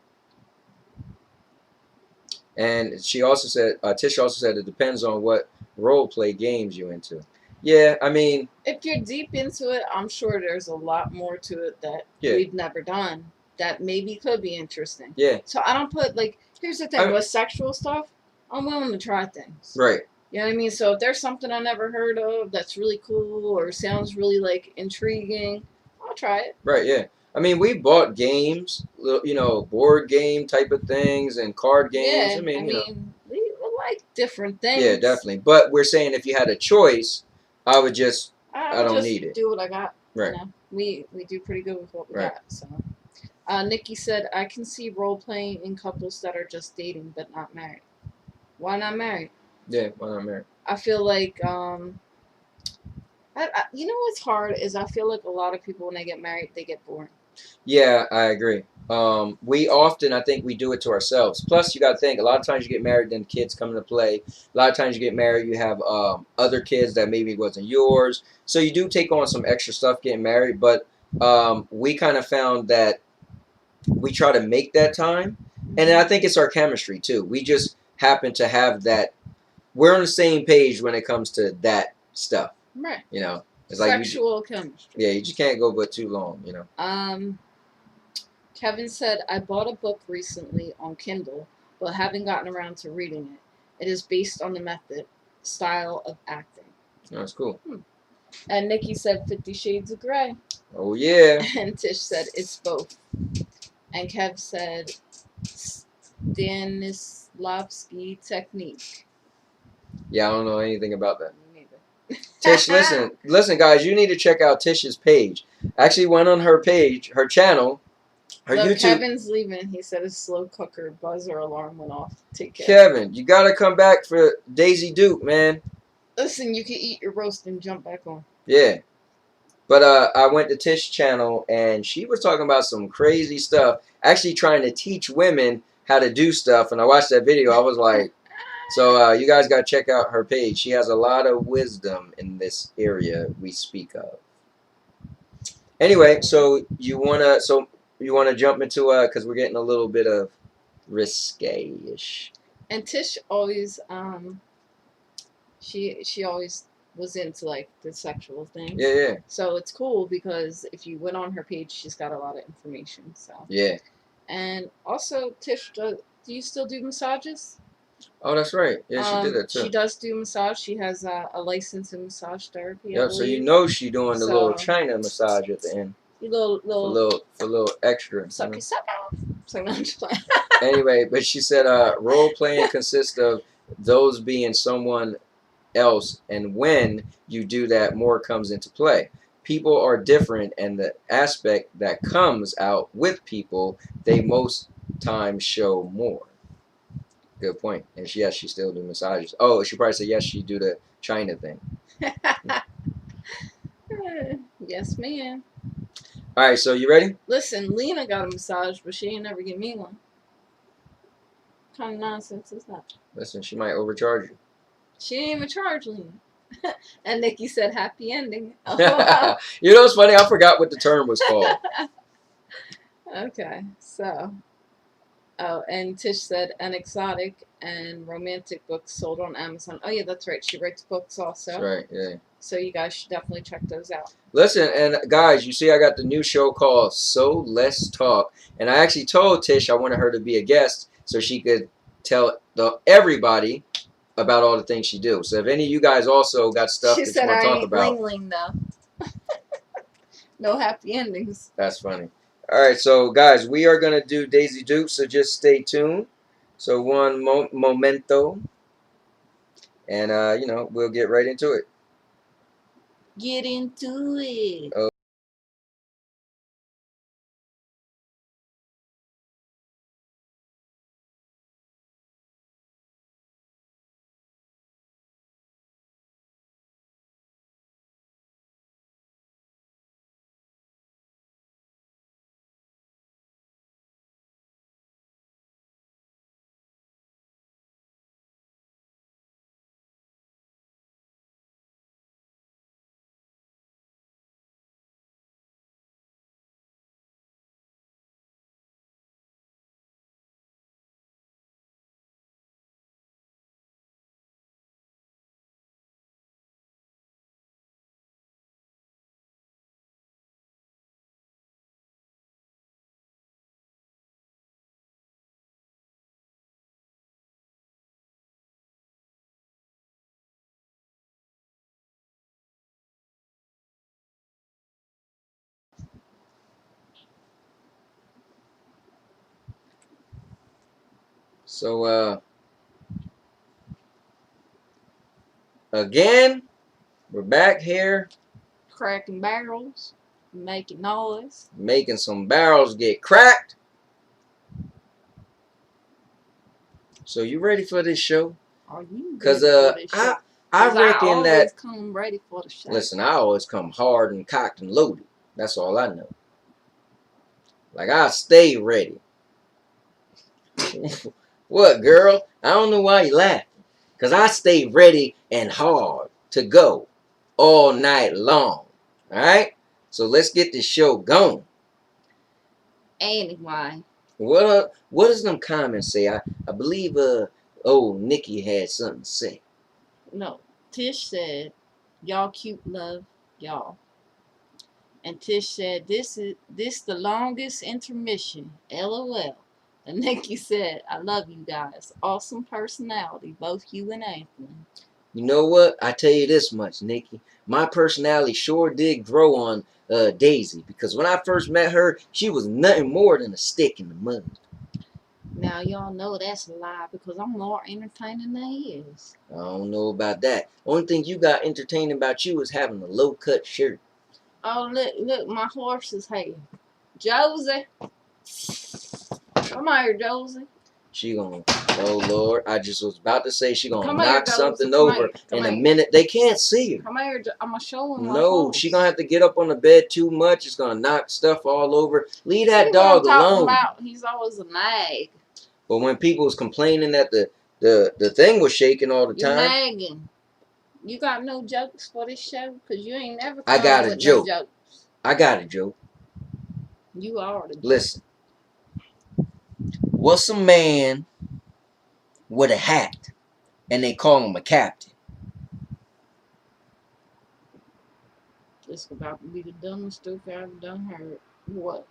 And she also said, Tish also said, it depends on what role-play games you into. Yeah, I mean, if you're deep into it, I'm sure there's a lot more to it that we've never done that maybe could be interesting. Yeah. So I don't put, like, here's the thing, with sexual stuff, I'm willing to try things. Right. You know what I mean? So if there's something I never heard of that's really cool or sounds really, like, intriguing, I'll try it. Right, yeah. I mean, we bought games, you know, board game type of things and card games. Yeah, I mean, you know. we like different things. Yeah, definitely. But we're saying if you had a choice, I would just, I don't need it. Do what I got. Right. You know? We do pretty good with what we got. So, Nikki said, I can see role playing in couples that are just dating but not married. Why not married? Yeah, why not married? I feel like, you know what's hard is I feel like a lot of people when they get married, they get bored. Yeah, I agree. We often, I think we do it to ourselves. Plus, you got to think, a lot of times you get married, then kids come into play. A lot of times you get married, you have other kids that maybe wasn't yours. So you do take on some extra stuff getting married. But we kind of found that we try to make that time. And I think it's our chemistry, too. We just happen to have that. We're on the same page when it comes to that stuff. Right. You know, it's like sexual chemistry. Yeah, you just can't go but too long. You know. Kevin said, I bought a book recently on Kindle, but haven't gotten around to reading it. It is based on the method, style of acting. That's cool. And Nikki said 50 Shades of Grey. Oh, yeah. And Tish said it's both. And Kev said Stanislavski technique. Yeah, I don't know anything about that. Me neither. Tish, listen, guys, you need to check out Tish's page. I actually went on her page, her channel, her Look, YouTube. Kevin's leaving. He said his slow cooker buzzer alarm went off. Take care. Kevin, you gotta come back for Daisy Duke, man. Listen, you can eat your roast and jump back on. Yeah. But I went to Tish's channel, and she was talking about some crazy stuff, actually trying to teach women how to do stuff. And I watched that video. I was like, so you guys got to check out her page. She has a lot of wisdom in this area we speak of. Anyway, so you wanna jump into because we're getting a little bit of risque-ish. And Tish always she always was into like the sexual thing. Yeah, yeah. So it's cool because if you went on her page, she's got a lot of information. So yeah. And also, Tish, do you still do massages? Oh, that's right. Yeah, she did that too. She does do massage. She has a license in massage therapy. Yep. So you know she doing the little China massage at the end. Little for little extra. Sucky sucker. So I'm just playing. Anyway, but she said role playing consists of those being someone else, and when you do that, more comes into play. People are different, and the aspect that comes out with people, they most times show more. Good point. And she still do massages. Oh, she probably said yes, she do the China thing. Yes, ma'am. All right, so you ready? Listen, Lena got a massage, but she ain't never give me one. What kind of nonsense is that? Listen, she might overcharge you. She ain't even charge Lena. And Nikki said happy ending. You know what's funny? I forgot what the term was called. Okay, so. Oh, and Tish said an exotic and romantic books sold on Amazon. Oh, yeah, that's right. She writes books also. That's right, yeah. So you guys should definitely check those out. Listen, and guys, you see I got the new show called So Let's Talk. And I actually told Tish I wanted her to be a guest so she could tell everybody about all the things she do. So if any of you guys also got stuff that you want to talk about. She said I ain't bling though. No happy endings. That's funny. All right, so guys, we are going to do Daisy Duke, so just stay tuned. So one momento. And, we'll get right into it. Get into it. So, again, we're back here. Cracking barrels. Making noise. Making some barrels get cracked. So you ready for this show? Are you? Because I reckon that. always come ready for the show. Listen, I always come hard and cocked and loaded. That's all I know. Like I stay ready. What, girl? I don't know why you laughing. Because I stay ready and hard to go all night long. Alright? So let's get this show going. Anyway. What does them comments say? I believe old Nikki had something to say. No. Tish said Y'all cute love, y'all. And Tish said, this the longest intermission. LOL. And Nikki said, I love you guys. Awesome personality, both you and Anthony. You know what? I tell you this much, Nikki. My personality sure did grow on Daisy, because when I first met her, she was nothing more than a stick in the mud. Now y'all know that's a lie, because I'm more entertaining than he is. I don't know about that. Only thing you got entertaining about you is having a low-cut shirt. Oh, look, my horse's hair. Josie. Come here, Josie. She gonna, oh Lord, I just was about to say she gonna Come knock here, something Josie. over in a minute. They can't see her. Come here, I'm gonna show him. No, she gonna have to get up on the bed too much. It's gonna knock stuff all over. Leave that See dog what I'm talking alone. about? He's always a nag. But when people was complaining that the thing was shaking all the You're time, nagging. You got no jokes for this show? Because you ain't never I come got a with joke. no jokes. I got a joke. You are the joke. Listen. What's a man with a hat and they call him a captain? It's about to be the dumbest joke I've ever done heard. What?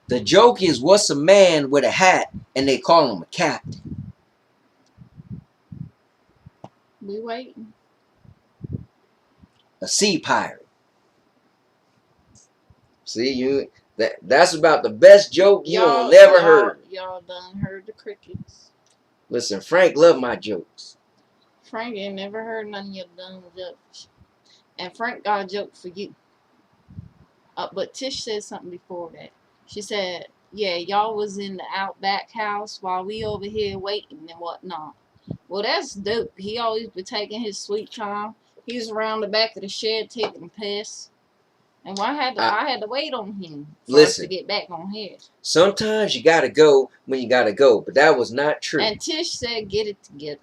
The joke is, what's a man with a hat and they call him a captain? We waiting. A sea pirate. See, that's about the best joke you will never heard. Y'all done heard the crickets. Listen, Frank loved my jokes. Frank ain't never heard none of your dumb jokes. And Frank got a joke for you. But Tish said something before that. She said, yeah, y'all was in the Outback house while we over here waiting and whatnot. Well, that's dope. He always be taking his sweet time. He was around the back of the shed taking a piss. And I had to wait on him for us to get back on here. Sometimes you gotta go when you gotta go, but that was not true. And Tish said, get it together.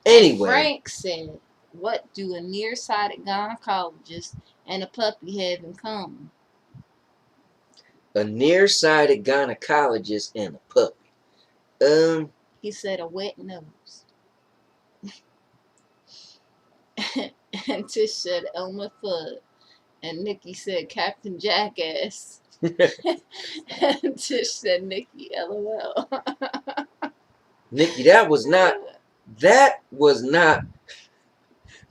Anyway. And Frank said, what do a nearsighted gynecologist and a puppy have in common? A nearsighted gynecologist and a puppy. He said a wet nose. And Tish said Elmer Fudd. And Nikki said Captain Jackass. And Tish said Nikki LOL. Nikki, that was not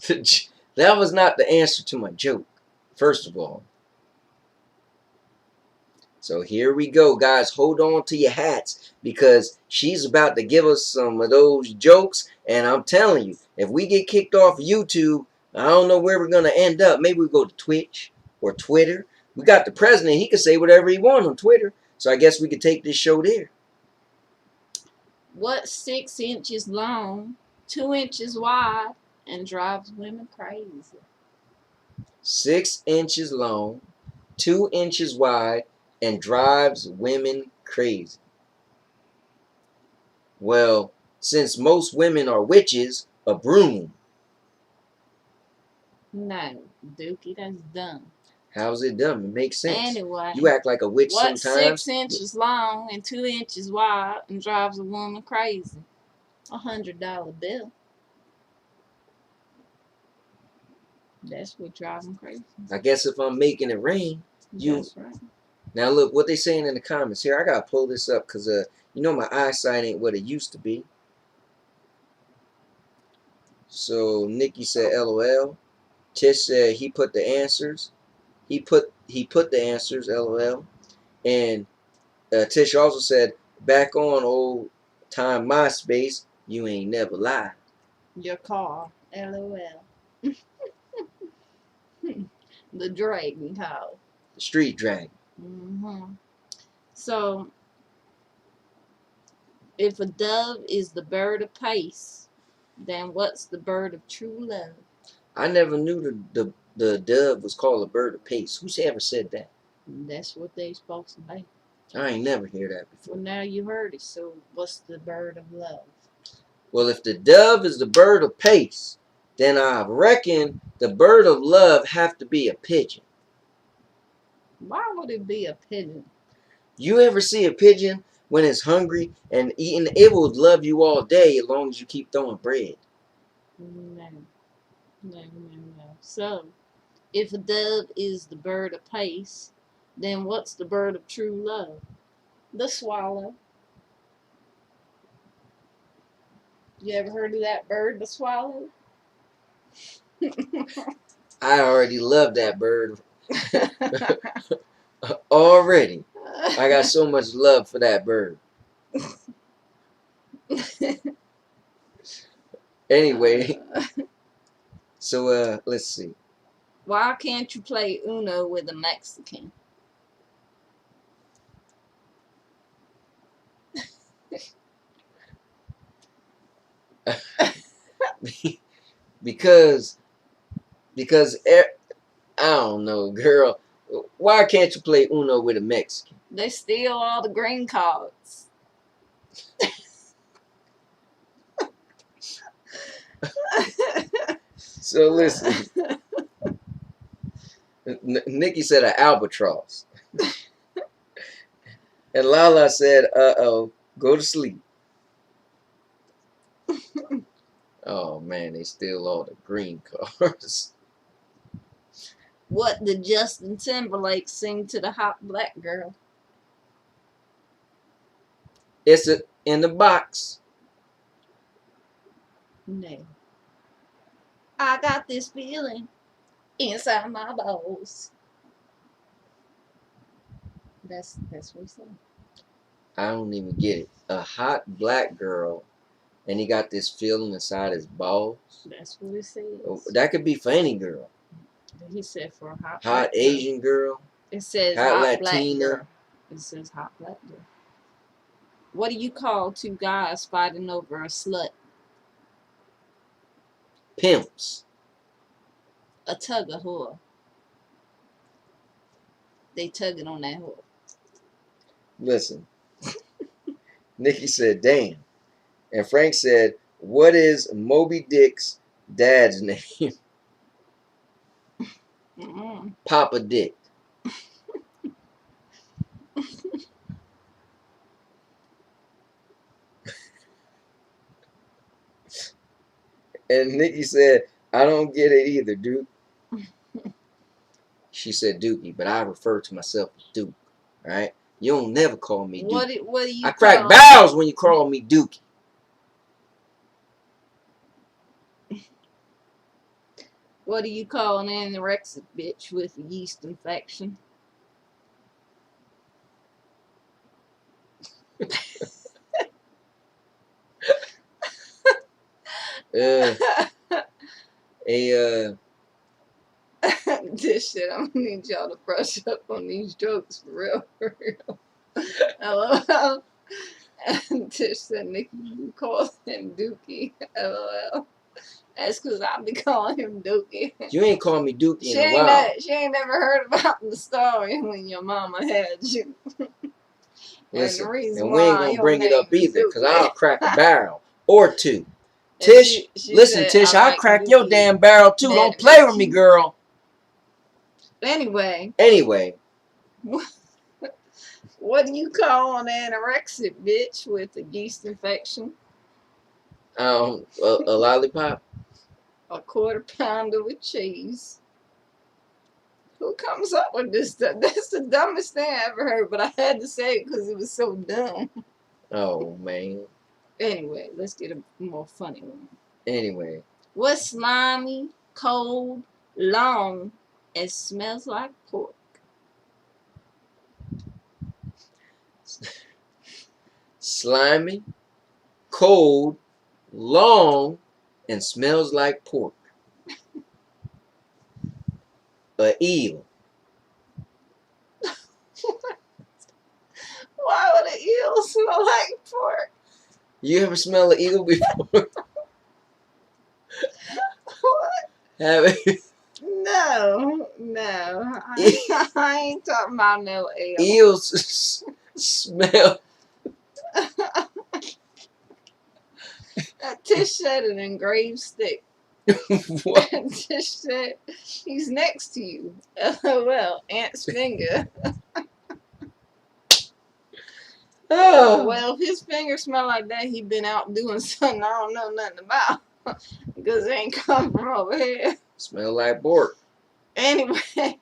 the answer to my joke, first of all. So here we go, guys. Hold on to your hats, because she's about to give us some of those jokes. And I'm telling you, if we get kicked off YouTube, I don't know where we're going to end up. Maybe we go to Twitch or Twitter. We got the president. He can say whatever he wants on Twitter. So I guess we could take this show there. What's 6 inches long, 2 inches wide, and drives women crazy? 6 inches long, 2 inches wide, and drives women crazy. Well, since most women are witches, a broom. No, Dookie, that's dumb. How's it dumb? It makes sense. Anyway, you act like a witch what's sometimes. 6 inches long and 2 inches wide and drives a woman crazy? $100 bill. That's what drives them crazy. I guess if I'm making it rain, That's right. Now look what they saying in the comments here. I gotta pull this up because you know my eyesight ain't what it used to be. So Nikki said LOL. Tish said he put the answers. He put the answers, LOL. And Tish also said, back on old time MySpace, you ain't never lied. Your car, LOL. The dragon car. The street dragon. So, if a dove is the bird of pace, then what's the bird of true love? I never knew the dove was called a bird of pace. Who's ever said that? That's what they supposed to be. I ain't never heard that before. Well, now you heard it. So, what's the bird of love? Well, if the dove is the bird of pace, then I reckon the bird of love have to be a pigeon. Why would it be a pigeon? You ever see a pigeon when it's hungry and eating? It will love you all day as long as you keep throwing bread. No. No. So, if a dove is the bird of pace, then what's the bird of true love? The swallow. You ever heard of that bird, the swallow? I already love that bird. Already. I got so much love for that bird. Anyway, so let's see. Why can't you play Uno with a Mexican? because I don't know, girl. Why can't you play Uno with a Mexican? They steal all the green cards. So listen. Nikki said an albatross. And Lala said, uh-oh, go to sleep. Oh, man, they steal all the green cards. What did Justin Timberlake sing to the hot black girl? It's in the box. No. I got this feeling inside my balls. That's what he said. I don't even get it. A hot black girl, and he got this feeling inside his balls. That's what he said. That could be for any girl. He said for a hot Hot Asian girl. It says hot hot black Latina. girl. It says hot black girl. What do you call two guys fighting over a slut? Pimps. A tug of whore. They tugging on that whore. Listen. Nikki said, damn. And Frank said, what is Moby Dick's dad's name? Papa Dick. And Nikki said, I don't get it either, Duke. She said Dookie, but I refer to myself as Duke. Alright? You don't never call me Duke. What do you I crack barrels when you call me Dookie. What do you call an anorexic bitch with a yeast infection? This shit, I'm gonna need y'all to brush up on these jokes for real, for real. LOL. And Tish said Nikki calls him Dookie. LOL. That's because I be calling him Dookie. You ain't called me Dookie in a while. She ain't never heard about the story when your mama had you. Listen, and, the and we ain't gonna bring it up either, because I'll crack a barrel or two. And Tish, she listen, said, Tish, I'll like crack Dookie your damn barrel too. Don't play with me, girl. Anyway. What do you call an anorexic bitch with a yeast infection? A lollipop? A quarter pounder with cheese. Who comes up with this stuff? That's the dumbest thing I ever heard, but I had to say it because it was so dumb. Oh, man. Anyway, let's get a more funny one. Anyway. What's slimy, cold, long, and smells like pork? Slimy, cold, long, and smells like pork. A eel. Why would an eel smell like pork? You ever smell an eel before? What? Have you? No. I ain't talking about no eel. Eels smell. Tish said an engraved stick. What? Tish said, he's next to you. LOL, Aunt's finger. Oh. Well, if his finger smell like that, he been out doing something I don't know nothing about. Because it ain't come from over here. Smell like pork. Anyway,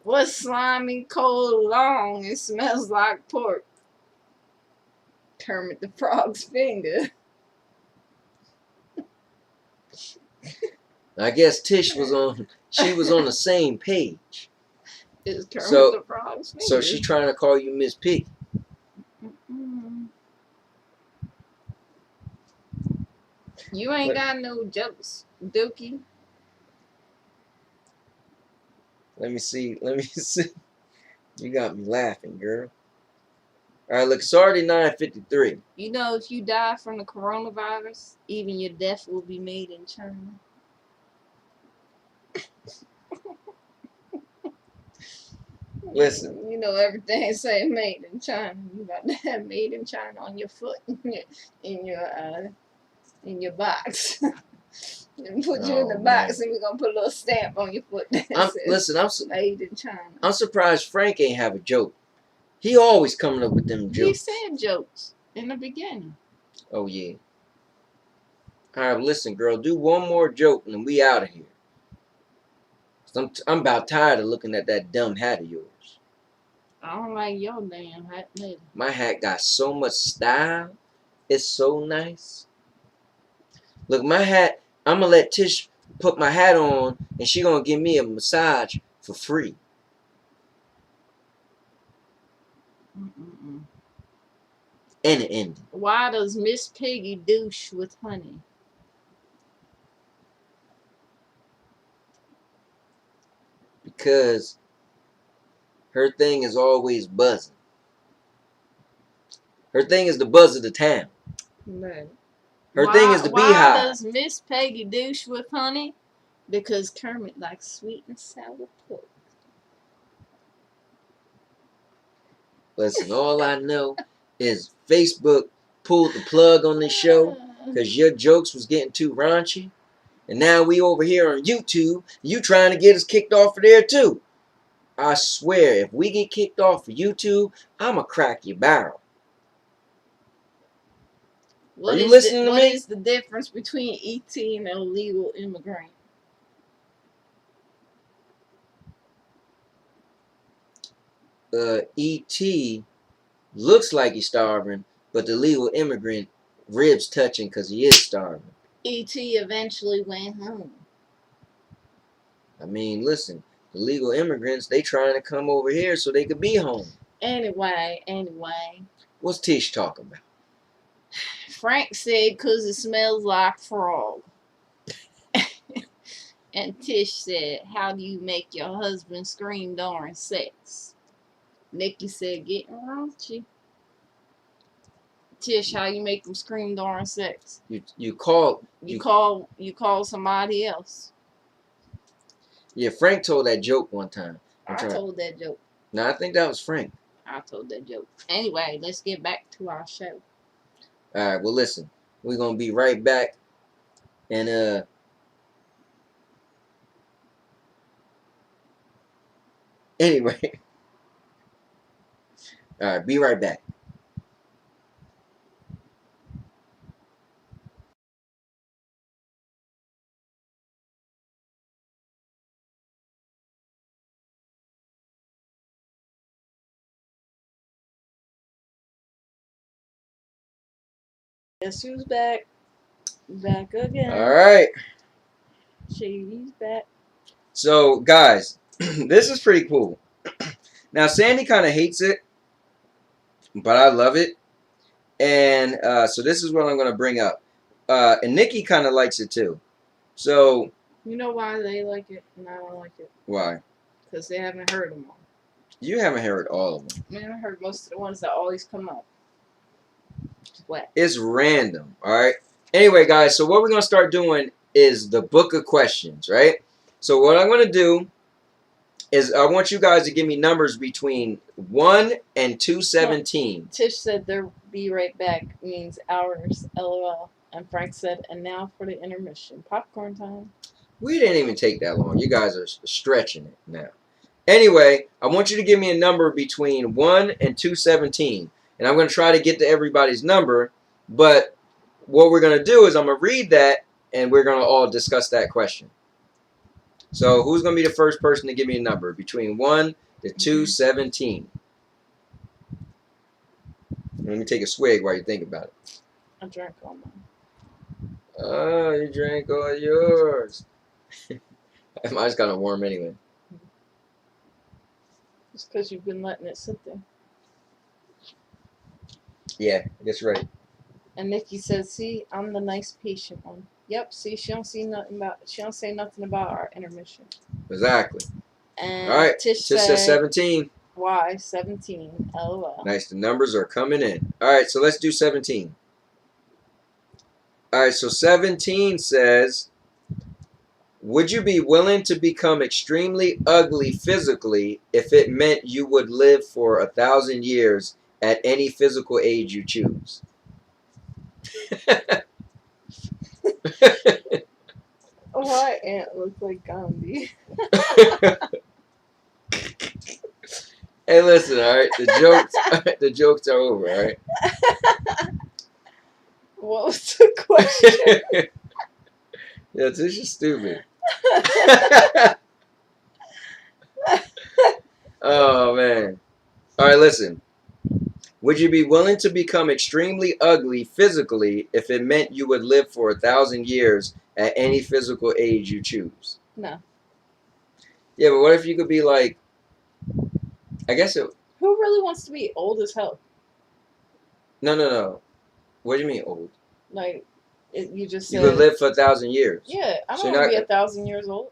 what's slimy, cold, long, and smells like pork? Kermit the Frog's finger. I guess Tish was on. She was on the same page. It's Kermit So- the Frog's finger. So she trying to call you Miss Piggy. Mm-mm. You ain't got no jokes, Dookie. Let me see. Let me see. You got me laughing, girl. All right, look, it's already 9:53. You know, if you die from the coronavirus, even your death will be made in China. Listen. You know everything say made in China. You got to have made in China on your foot, in your box. And put you in the box, and we're gonna put a little stamp on your foot that says made in China. I'm surprised Frank ain't have a joke. He always coming up with them He jokes. said jokes in the beginning. Oh yeah. All right, listen, girl, do one more joke and then we out of here. I'm about tired of looking at that dumb hat of yours. I don't like your damn hat neither. My hat got so much style. It's so nice. Look, my hat, I'm going to let Tish put my hat on and she going to give me a massage for free. Mm-mm-mm. And it ended. Why does Miss Piggy douche with honey? Because her thing is always buzzing. Her thing is the buzz of the town. Right. Her thing is the beehive. Why does Miss Peggy douche with honey? Because Kermit likes sweet and sour pork. Listen, all I know is Facebook pulled the plug on this show because your jokes was getting too raunchy. And now we over here on YouTube, you trying to get us kicked off of there too. I swear, if we get kicked off of YouTube, I'ma crack your barrel. Are you listening to me? What is the difference between E.T. and an illegal immigrant? E.T. looks like he's starving, but the legal immigrant ribs touching because he is starving. E.T. eventually went home. I mean, listen, the legal immigrants, they trying to come over here so they could be home. Anyway. What's Tish talking about? Frank said because it smells like frog. And Tish said, how do you make your husband scream during sex? Nikki said, getting raunchy. Tish, how you make them scream during sex? You call somebody else. Yeah, Frank told that joke one time. I told that joke. No, I think that was Frank. I told that joke. Anyway, let's get back to our show. All right, well, listen. We're going to be right back. And, anyway. All right, be right back. Guess who's back? Back again. All right. Shady's back. So, guys, this is pretty cool. Now, Sandy kind of hates it, but I love it. And so this is what I'm going to bring up. And Nikki kind of likes it too. So. You know why they like it and I don't like it? Why? Because they haven't heard them all. You haven't heard all of them. I haven't heard most of the ones that always come up. What? It's random, all right? Anyway, guys, so what we're going to start doing is the book of questions, right? So what I'm going to do is I want you guys to give me numbers between 1 and 217. Tish said they'll be right back means hours, LOL. And Frank said, and now for the intermission. Popcorn time. We didn't even take that long. You guys are stretching it now. Anyway, I want you to give me a number between 1 and 217. And I'm going to try to get to everybody's number. But what we're going to do is I'm going to read that. and we're going to all discuss that question. So who's going to be the first person to give me a number between 1 to 217? Let me take a swig while you think about it. I drank all mine. Oh, you drank all yours. Mine's kind of warm anyway. It's because you've been letting it sit there. Yeah, that's right. And Nikki says, "See, I'm the nice, patient one." Yep. See, she don't say nothing about our intermission. Exactly. And all right. Tish Just said 17. Why 17? LOL. Nice. The numbers are coming in. All right. So let's do 17. All right. So 17 says, would you be willing to become extremely ugly physically if it meant you would live for 1,000 years at any physical age you choose? Why Aunt looks like Gandhi? Hey, listen, all right. The jokes are over, all right. What was the question? Yeah, this is stupid. Oh man. All right, listen. Would you be willing to become extremely ugly physically if it meant you would live for 1,000 years at any physical age you choose? No. Yeah, but what if you could be like, I guess it. Who really wants to be old as hell? No. What do you mean old? Like, you just said. You could live for 1,000 years. Yeah, I So don't want to be 1,000 years old.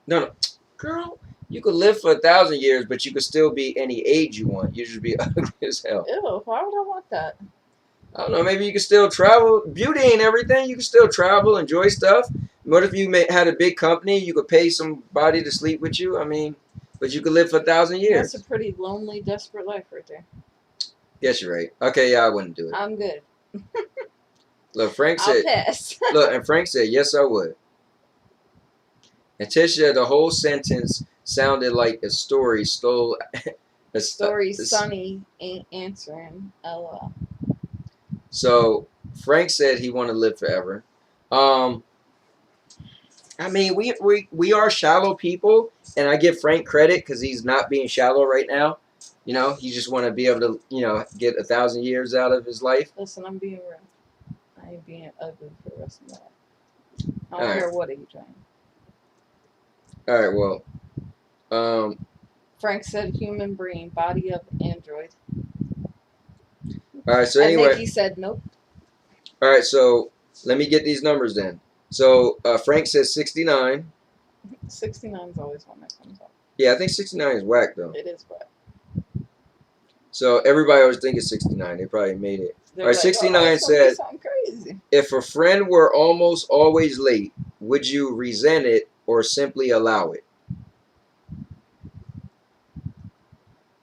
No, girl. You could live for 1,000 years, but you could still be any age you want. You should be ugly as hell. Ew, why would I want that? I don't know. Maybe you could still travel. Beauty ain't everything. You can still travel, enjoy stuff. What if you had a big company? You could pay somebody to sleep with you. I mean, but you could live for 1,000 years. That's a pretty lonely, desperate life right there. Yes, you're right. Okay, yeah, I wouldn't do it. I'm good. Look, Frank said. I'll pass. Look, and Frank said, yes, I would. And Tisha, the whole sentence sounded like a story stole. Sunny ain't answering. LOL. So Frank said he wanted to live forever. I mean, we are shallow people, and I give Frank credit because he's not being shallow right now. You know, he just want to be able to, get 1,000 years out of his life. Listen, I'm being real. I ain't being ugly for the rest of my life. I don't care what age I am. All right, well, Frank said human brain, body of android. All right, so anyway. And Nikki said nope. All right, so let me get these numbers then. So Frank says 69. 69 is always one that comes up. Yeah, I think 69 is whack, though. It is whack. So everybody always think it's 69. They probably made it. They're all right, like, 69 said, crazy. if a friend were almost always late, would you resent it or simply allow it?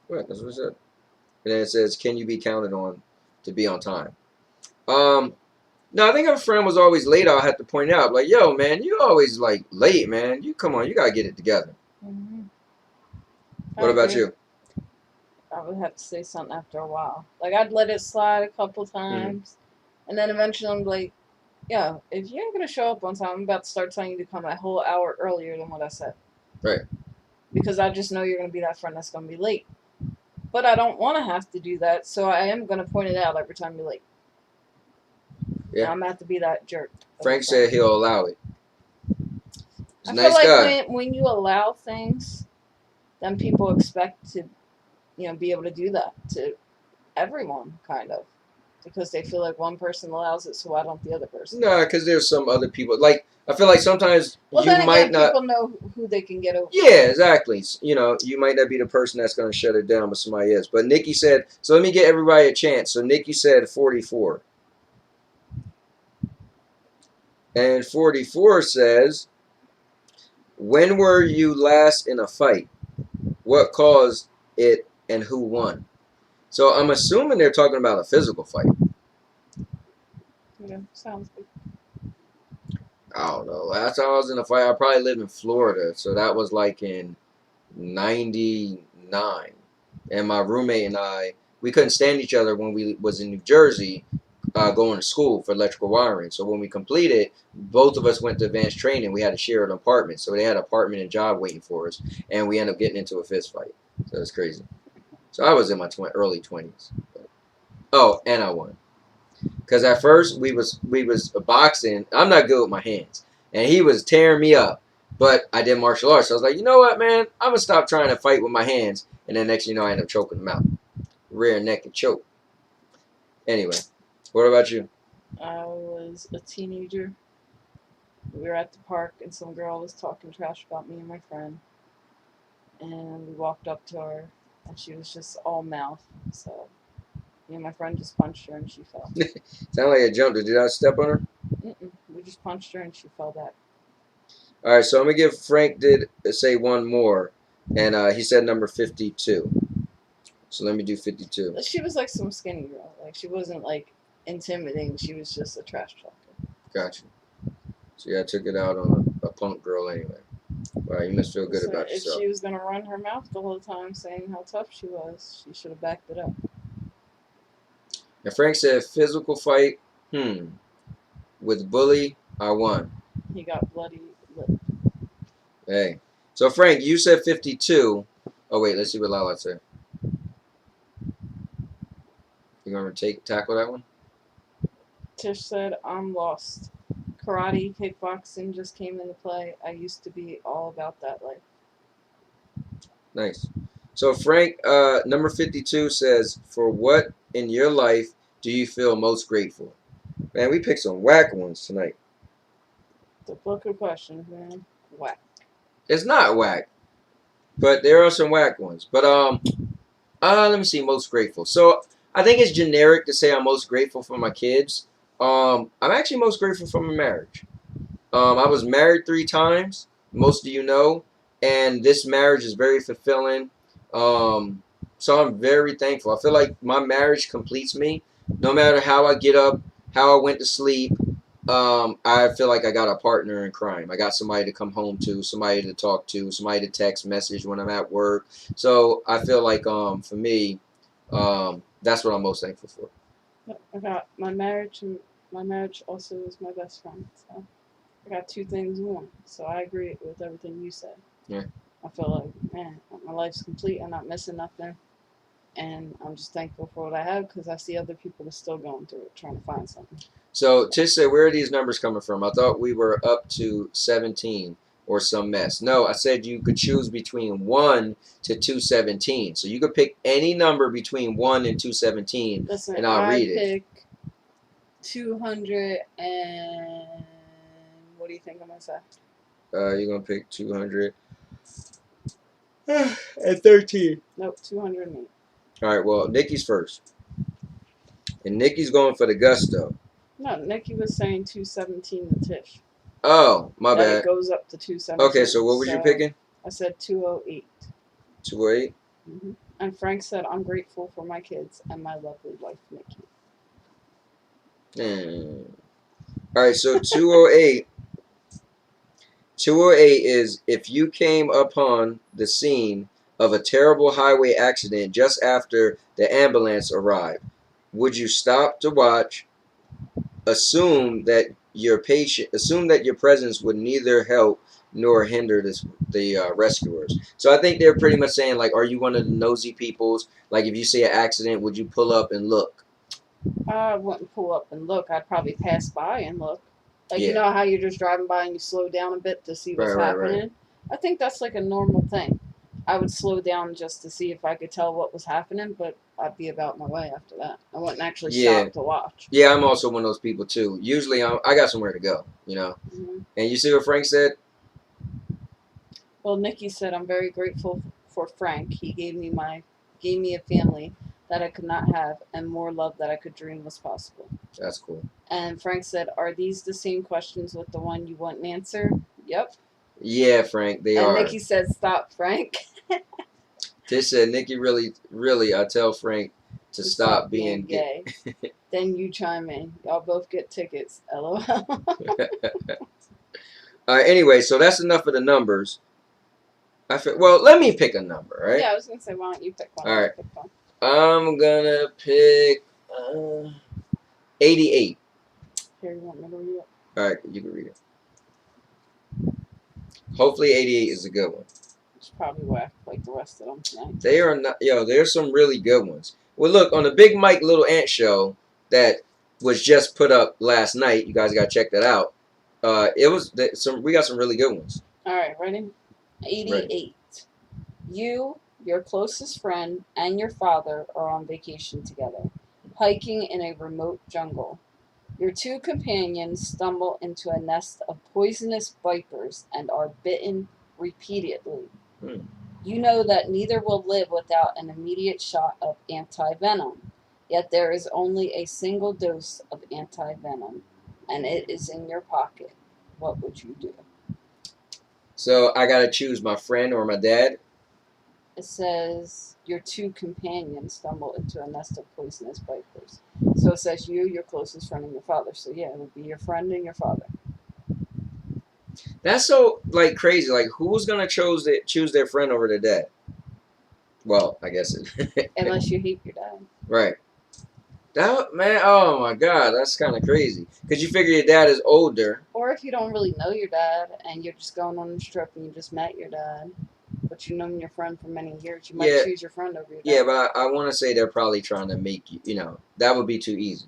What? That's what it said. And then it says, can you be counted on to be on time? No, I think if a friend was always late, I'll have to point out, like, yo, man, you always, like, late, man. You come on, you got to get it together. Mm-hmm. What about you? I would have to say something after a while. Like, I'd let it slide a couple times, and then eventually I'm like, yeah, if you ain't going to show up on time, I'm about to start telling you to come a whole hour earlier than what I said. Right. Because I just know you're going to be that friend that's going to be late. But I don't want to have to do that, so I am going to point it out every time you're late. Yeah. I'm going to have to be that jerk. Frank said he'll allow it. He's I a nice feel guy. like when you allow things, then people expect to, be able to do that to everyone, kind of. Because they feel like one person allows it, so why don't the other person? Nah, because there's some other people. Like, I feel like sometimes well, you then might again, not. People know who they can get over. Yeah, exactly. You might not be the person that's going to shut it down, but somebody else. But Nikki said, so let me get everybody a chance. So Nikki said 44. And 44 says, when were you last in a fight? What caused it and who won? So I'm assuming they're talking about a physical fight. Yeah, sounds good. I don't know. Last time I was in a fight, I probably lived in Florida. So that was like in 99. And my roommate and I, we couldn't stand each other when we was in New Jersey going to school for electrical wiring. So when we completed, both of us went to advanced training. We had to share an apartment. So they had an apartment and job waiting for us. And we ended up getting into a fist fight. So it's crazy. So I was in my early 20s. Oh, and I won. Because at first we was boxing. I'm not good with my hands. And he was tearing me up. But I did martial arts. So I was like, you know what, man? I'm going to stop trying to fight with my hands. And then next thing you know, I ended up choking him out. Rear naked choke. Anyway, what about you? I was a teenager. We were at the park and some girl was talking trash about me and my friend. And we walked up to her and she was just all mouth. So me and my friend just punched her and she fell. Sound like I jumped. Did I step on her? We just punched her and she fell back. All right, so I'm going to give Frank did say one more. And he said number 52. So let me do 52. She was like some skinny girl. Like she wasn't like intimidating. She was just a trash talker. Gotcha. So yeah, I took it out on a punk girl anyway. Wow, you must feel good about yourself. If she was going to run her mouth the whole time saying how tough she was, she should have backed it up. And Frank said physical fight. With bully, I won. He got bloody lip. Hey. So Frank, you said 52. Oh wait, let's see what Lala said. You want to tackle that one? Tish said, I'm lost. Karate, kickboxing just came into play. I used to be all about that life. Nice. So Frank, number 52 says, for what in your life do you feel most grateful? Man, we picked some whack ones tonight. The book of questions, man. Whack. It's not whack, but there are some whack ones. But let me see, most grateful. So I think it's generic to say I'm most grateful for my kids. I'm actually most grateful for my marriage. I was married 3 times, most of you know, and this marriage is very fulfilling. So I'm very thankful. I feel like my marriage completes me. No matter how I get up, how I went to sleep, I feel like I got a partner in crime. I got somebody to come home to, somebody to talk to, somebody to text message when I'm at work. So I feel like for me, that's what I'm most thankful for. I got my marriage, and my marriage also is my best friend. So I got 2 things in one. So I agree with everything you said. Yeah. I feel like, man, my life's complete. I'm not missing nothing. And I'm just thankful for what I have because I see other people are still going through it, trying to find something. So Tish said, where are these numbers coming from? I thought we were up to 17 or some mess. No, I said you could choose between 1 to 217. So you could pick any number between 1 and 217. Listen, and I'll read I it. pick 200 and what do you think I'm going to say? You're going to pick 200 and 13. Nope, 208. All right, well, Nikki's first. And Nikki's going for the gusto. No, Nikki was saying 217 to Tish. Oh, my Then bad. it goes up to 217. Okay, so what was you picking? I said 208. 208? And Frank said, I'm grateful for my kids and my lovely wife, Nikki. All right, so 208. 208 is if you came upon the scene of a terrible highway accident just after the ambulance arrived. Would you stop to watch? Assume that your presence would neither help nor hinder the rescuers. So I think they're pretty much saying, like, are you one of the nosy peoples? Like, if you see an accident, would you pull up and look? I wouldn't pull up and look. I'd probably pass by and look. Like, Yeah. you know how you're just driving by and you slow down a bit to see what's happening? Right. I think that's like a normal thing. I would slow down just to see if I could tell what was happening, but I'd be about my way after that. I wouldn't actually stop to watch. Yeah, I'm also one of those people too. Usually I got somewhere to go, you know. And you see what Frank said? Well, Nikki said, I'm very grateful for Frank. He gave me a family that I could not have and more love that I could dream was possible. That's cool. And Frank said, are these the same questions with the one you wouldn't answer? Yep. Yeah, Frank, they are. And Nikki said, stop, Frank. Tish said, Nikki, really, I tell Frank to stop being gay. Then you chime in. Y'all both get tickets. LOL. Anyway, so that's enough of the numbers. Well, let me pick a number, right? Yeah, I was going to say, why don't you pick one? All right. I'm going to pick 88. Here, you want me to read it? All right, you can read it. Hopefully 88 is a good one. It's probably whack like the rest of them tonight. They are not, yo, there's some really good ones. Well, look, on the Big Mike Little Ant show that was just put up last night, you guys got to check that out. We got some really good ones. All right, ready? 88. Ready. You, your closest friend, and your father are on vacation together, hiking in a remote jungle. Your two companions stumble into a nest of poisonous vipers and are bitten repeatedly. You know that neither will live without an immediate shot of anti-venom, yet there is only a single dose of anti-venom, and it is in your pocket. What would you do? So I got to choose my friend or my dad. It says your two companions stumble into a nest of poisonous vipers. So it says you, your closest friend, and your father. So yeah, it would be your friend and your father. That's so like crazy. Like who's gonna choose their friend over their dad? Well, I guess it. Unless you hate your dad. Right. That man. Oh my God, that's kind of crazy. Cause you figure your dad is older. Or if you don't really know your dad and you're just going on this trip and you just met your dad, but you've known your friend for many years, you might choose your friend over your dad. Yeah, but I want to say they're probably trying to make you. You know, that would be too easy.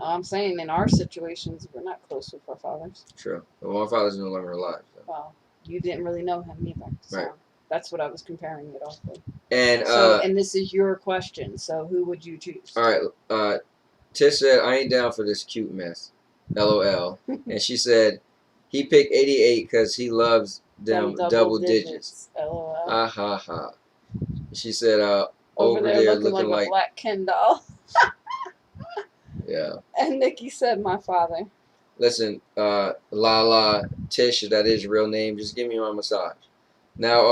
I'm saying in our situations, we're not close with our fathers. True. But my father's no longer alive. So. Well, you didn't really know him either. So right. That's what I was comparing it off with. And this is your question. So who would you choose? All right. Tish said, I ain't down for this cute mess. LOL. And she said, he picked 88 because he loves them double digits. LOL. Ha ha ha. She said, over there looking like a black Ken doll. Yeah. And Nikki said, my father. Listen, Lala, Tish, that is your real name. Just give me my massage. Now,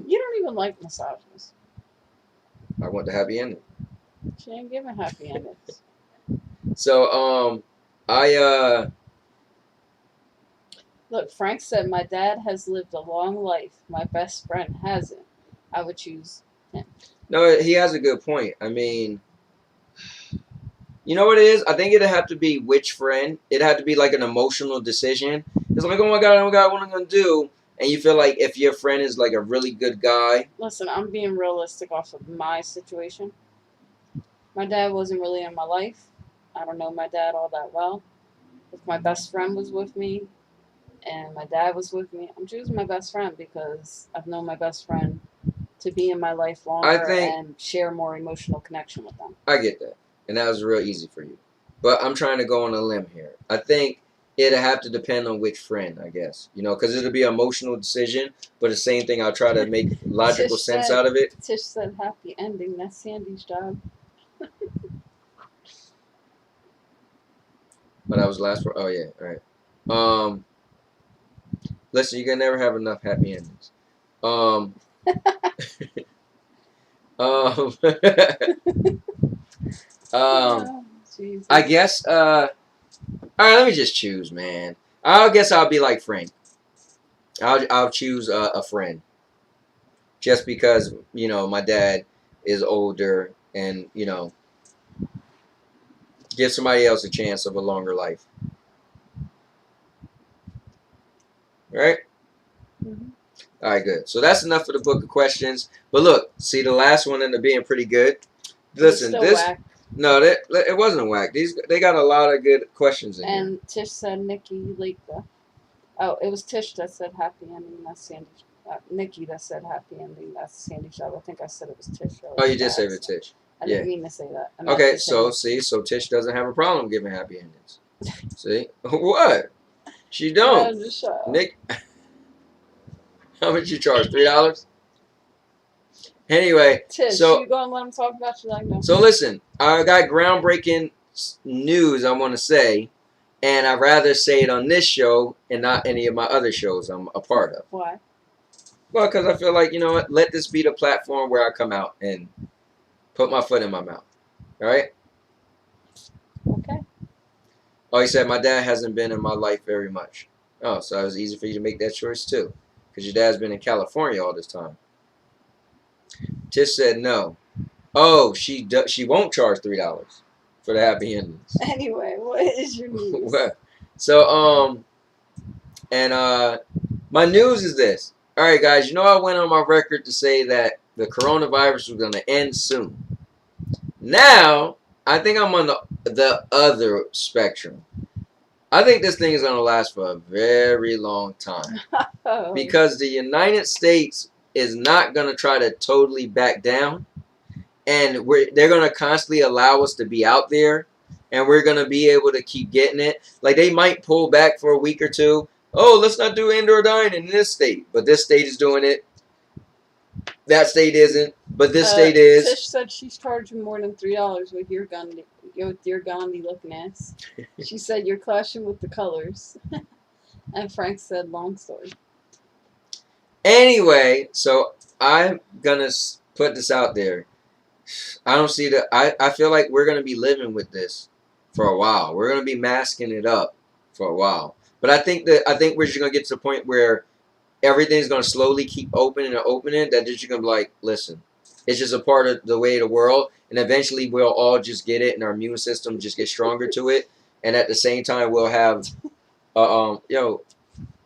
you don't even like massages. I want the happy ending. She ain't giving happy endings. So, Look, Frank said, my dad has lived a long life. My best friend hasn't. I would choose him. No, he has a good point. I mean, you know what it is? I think it'd have to be which friend. It'd have to be like an emotional decision. It's like, oh my God, what am I going to do? And you feel like if your friend is like a really good guy. Listen, I'm being realistic off of my situation. My dad wasn't really in my life. I don't know my dad all that well. If my best friend was with me and my dad was with me, I'm choosing my best friend because I've known my best friend to be in my life longer and share more emotional connection with them. I get that. And that was real easy for you. But I'm trying to go on a limb here. I think it'll have to depend on which friend, I guess. You know, because it'll be an emotional decision. But the same thing, I'll try to make logical sense out of it. Tish said, happy ending. That's Sandy's job. But that was the last one. Oh, yeah. All right. Listen, you can never have enough happy endings. I guess, all right, let me just choose, man. I guess I'll be like Frank. I'll choose a friend. Just because, you know, my dad is older and, you know, give somebody else a chance of a longer life. Right? Mm-hmm. All right, good. So that's enough for the book of questions. But look, see, the last one ended up being pretty good. Listen, this... Whack. No, it wasn't a whack. They got a lot of good questions in here. And Tish said, Nikki, you late though. Oh, it was Tish that said happy ending. That's Sandy. Nikki that said happy ending. That's Sandy's job. I think I said it was Tish. Oh, you did say it was Tish. I didn't mean to say that. Okay, so Tish doesn't have a problem giving happy endings. See? What? She don't. Nick, how much you charge? $3? Anyway, Tish, you gonna let him talk about you like that? So listen, I got groundbreaking news I want to say, and I'd rather say it on this show and not any of my other shows I'm a part of. Why? Well, because I feel like, you know what, let this be the platform where I come out and put my foot in my mouth. All right? Okay. Oh, he said my dad hasn't been in my life very much. Oh, so it was easy for you to make that choice too, because your dad's been in California all this time. Tish said no. Oh, she won't charge $3 for the happy endings. Anyway, what is your news? So, my news is this. All right, guys, you know I went on my record to say that the coronavirus was going to end soon. Now, I think I'm on the other spectrum. I think this thing is going to last for a very long time. Because the United States is not going to try to totally back down. And they're going to constantly allow us to be out there. And we're going to be able to keep getting it. Like, they might pull back for a week or two. Oh, let's not do indoor dining in this state. But this state is doing it. That state isn't. But this state is. Tish said she's charging more than $3 with your Gandhi looking ass. She said you're clashing with the colors. And Frank said long story. Anyway, so I'm going to put this out there. I don't see that. I feel like we're going to be living with this for a while. We're going to be masking it up for a while. But I think we're just going to get to the point where everything's going to slowly keep opening and opening. That just going to be like, listen, it's just a part of the way of the world. And eventually we'll all just get it and our immune system just get stronger to it. And at the same time, we'll have, yo,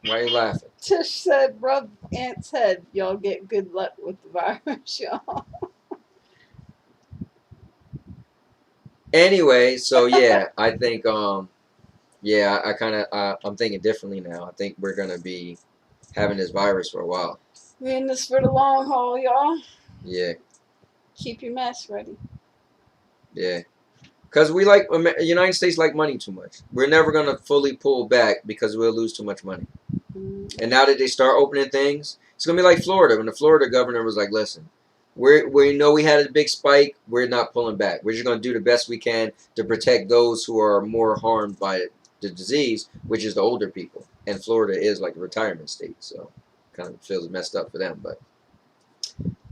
why are you laughing? Tish said, rub Aunt's head. Y'all get good luck with the virus, y'all. Anyway, so yeah, I think, yeah, I'm thinking differently now. I think we're going to be having this virus for a while. We're in this for the long haul, y'all. Yeah. Keep your mask ready. Yeah. Because the United States like money too much. We're never going to fully pull back because we'll lose too much money. And now that they start opening things, it's going to be like Florida. When the Florida governor was like, listen, we know we had a big spike. We're not pulling back. We're just going to do the best we can to protect those who are more harmed by the disease, which is the older people. And Florida is like a retirement state, so kind of feels messed up for them. But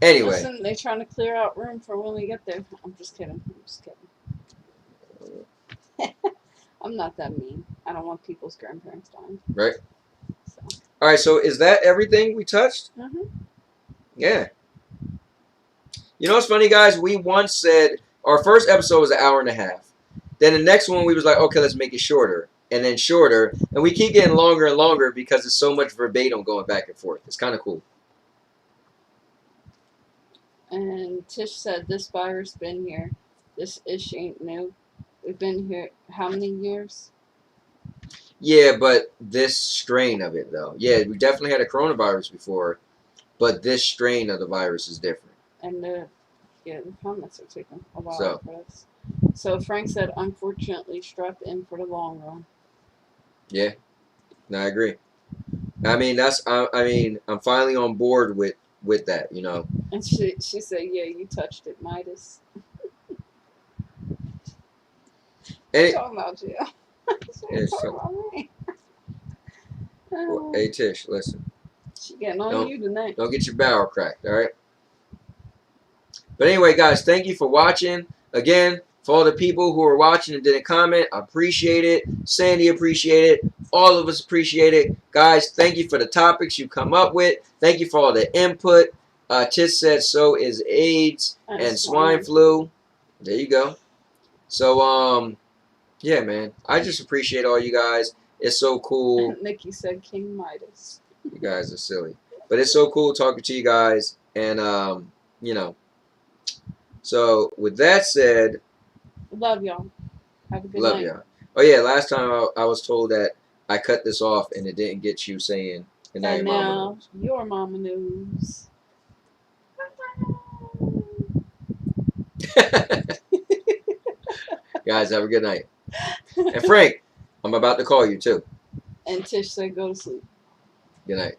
anyway. Listen, they're trying to clear out room for when we get there. I'm just kidding. I'm not that mean. I don't want people's grandparents dying. Right. So. All right, so is that everything we touched? Mm-hmm. Yeah. You know what's funny, guys? We once said our first episode was an hour and a half. Then the next one we was like, okay, let's make it shorter. And then shorter. And we keep getting longer and longer because there's so much verbatim going back and forth. It's kind of cool. And Tish said, this virus been here. This ish ain't new. We've been here how many years? Yeah, but this strain of it, though. Yeah, we definitely had a coronavirus before. But this strain of the virus is different. And the comments are taking a while for us. So Frank said, unfortunately, strapped in for the long run. Yeah, no, I agree. I mean, I'm finally on board with that, you know. And she said, yeah, you touched it, Midas. Hey, talking about you. Talking about me. Well, hey, Tish, listen. She getting on you tonight. Don't get your barrel cracked, all right? But anyway, guys, thank you for watching. Again, for all the people who are watching and didn't comment, I appreciate it. Sandy appreciate it. All of us appreciate it. Guys, thank you for the topics you come up with. Thank you for all the input. Tish said so is AIDS and swine flu. There you go. So, yeah, man. I just appreciate all you guys. It's so cool. Nikki said King Midas. You guys are silly. But it's so cool talking to you guys. And, you know. So, with that said. Love y'all. Have a good night. Love y'all. Oh, yeah. Last time I was told that I cut this off and it didn't get you saying. And now your mama knows. Guys, have a good night. And Frank, I'm about to call you too. And Tish said go to sleep. Good night.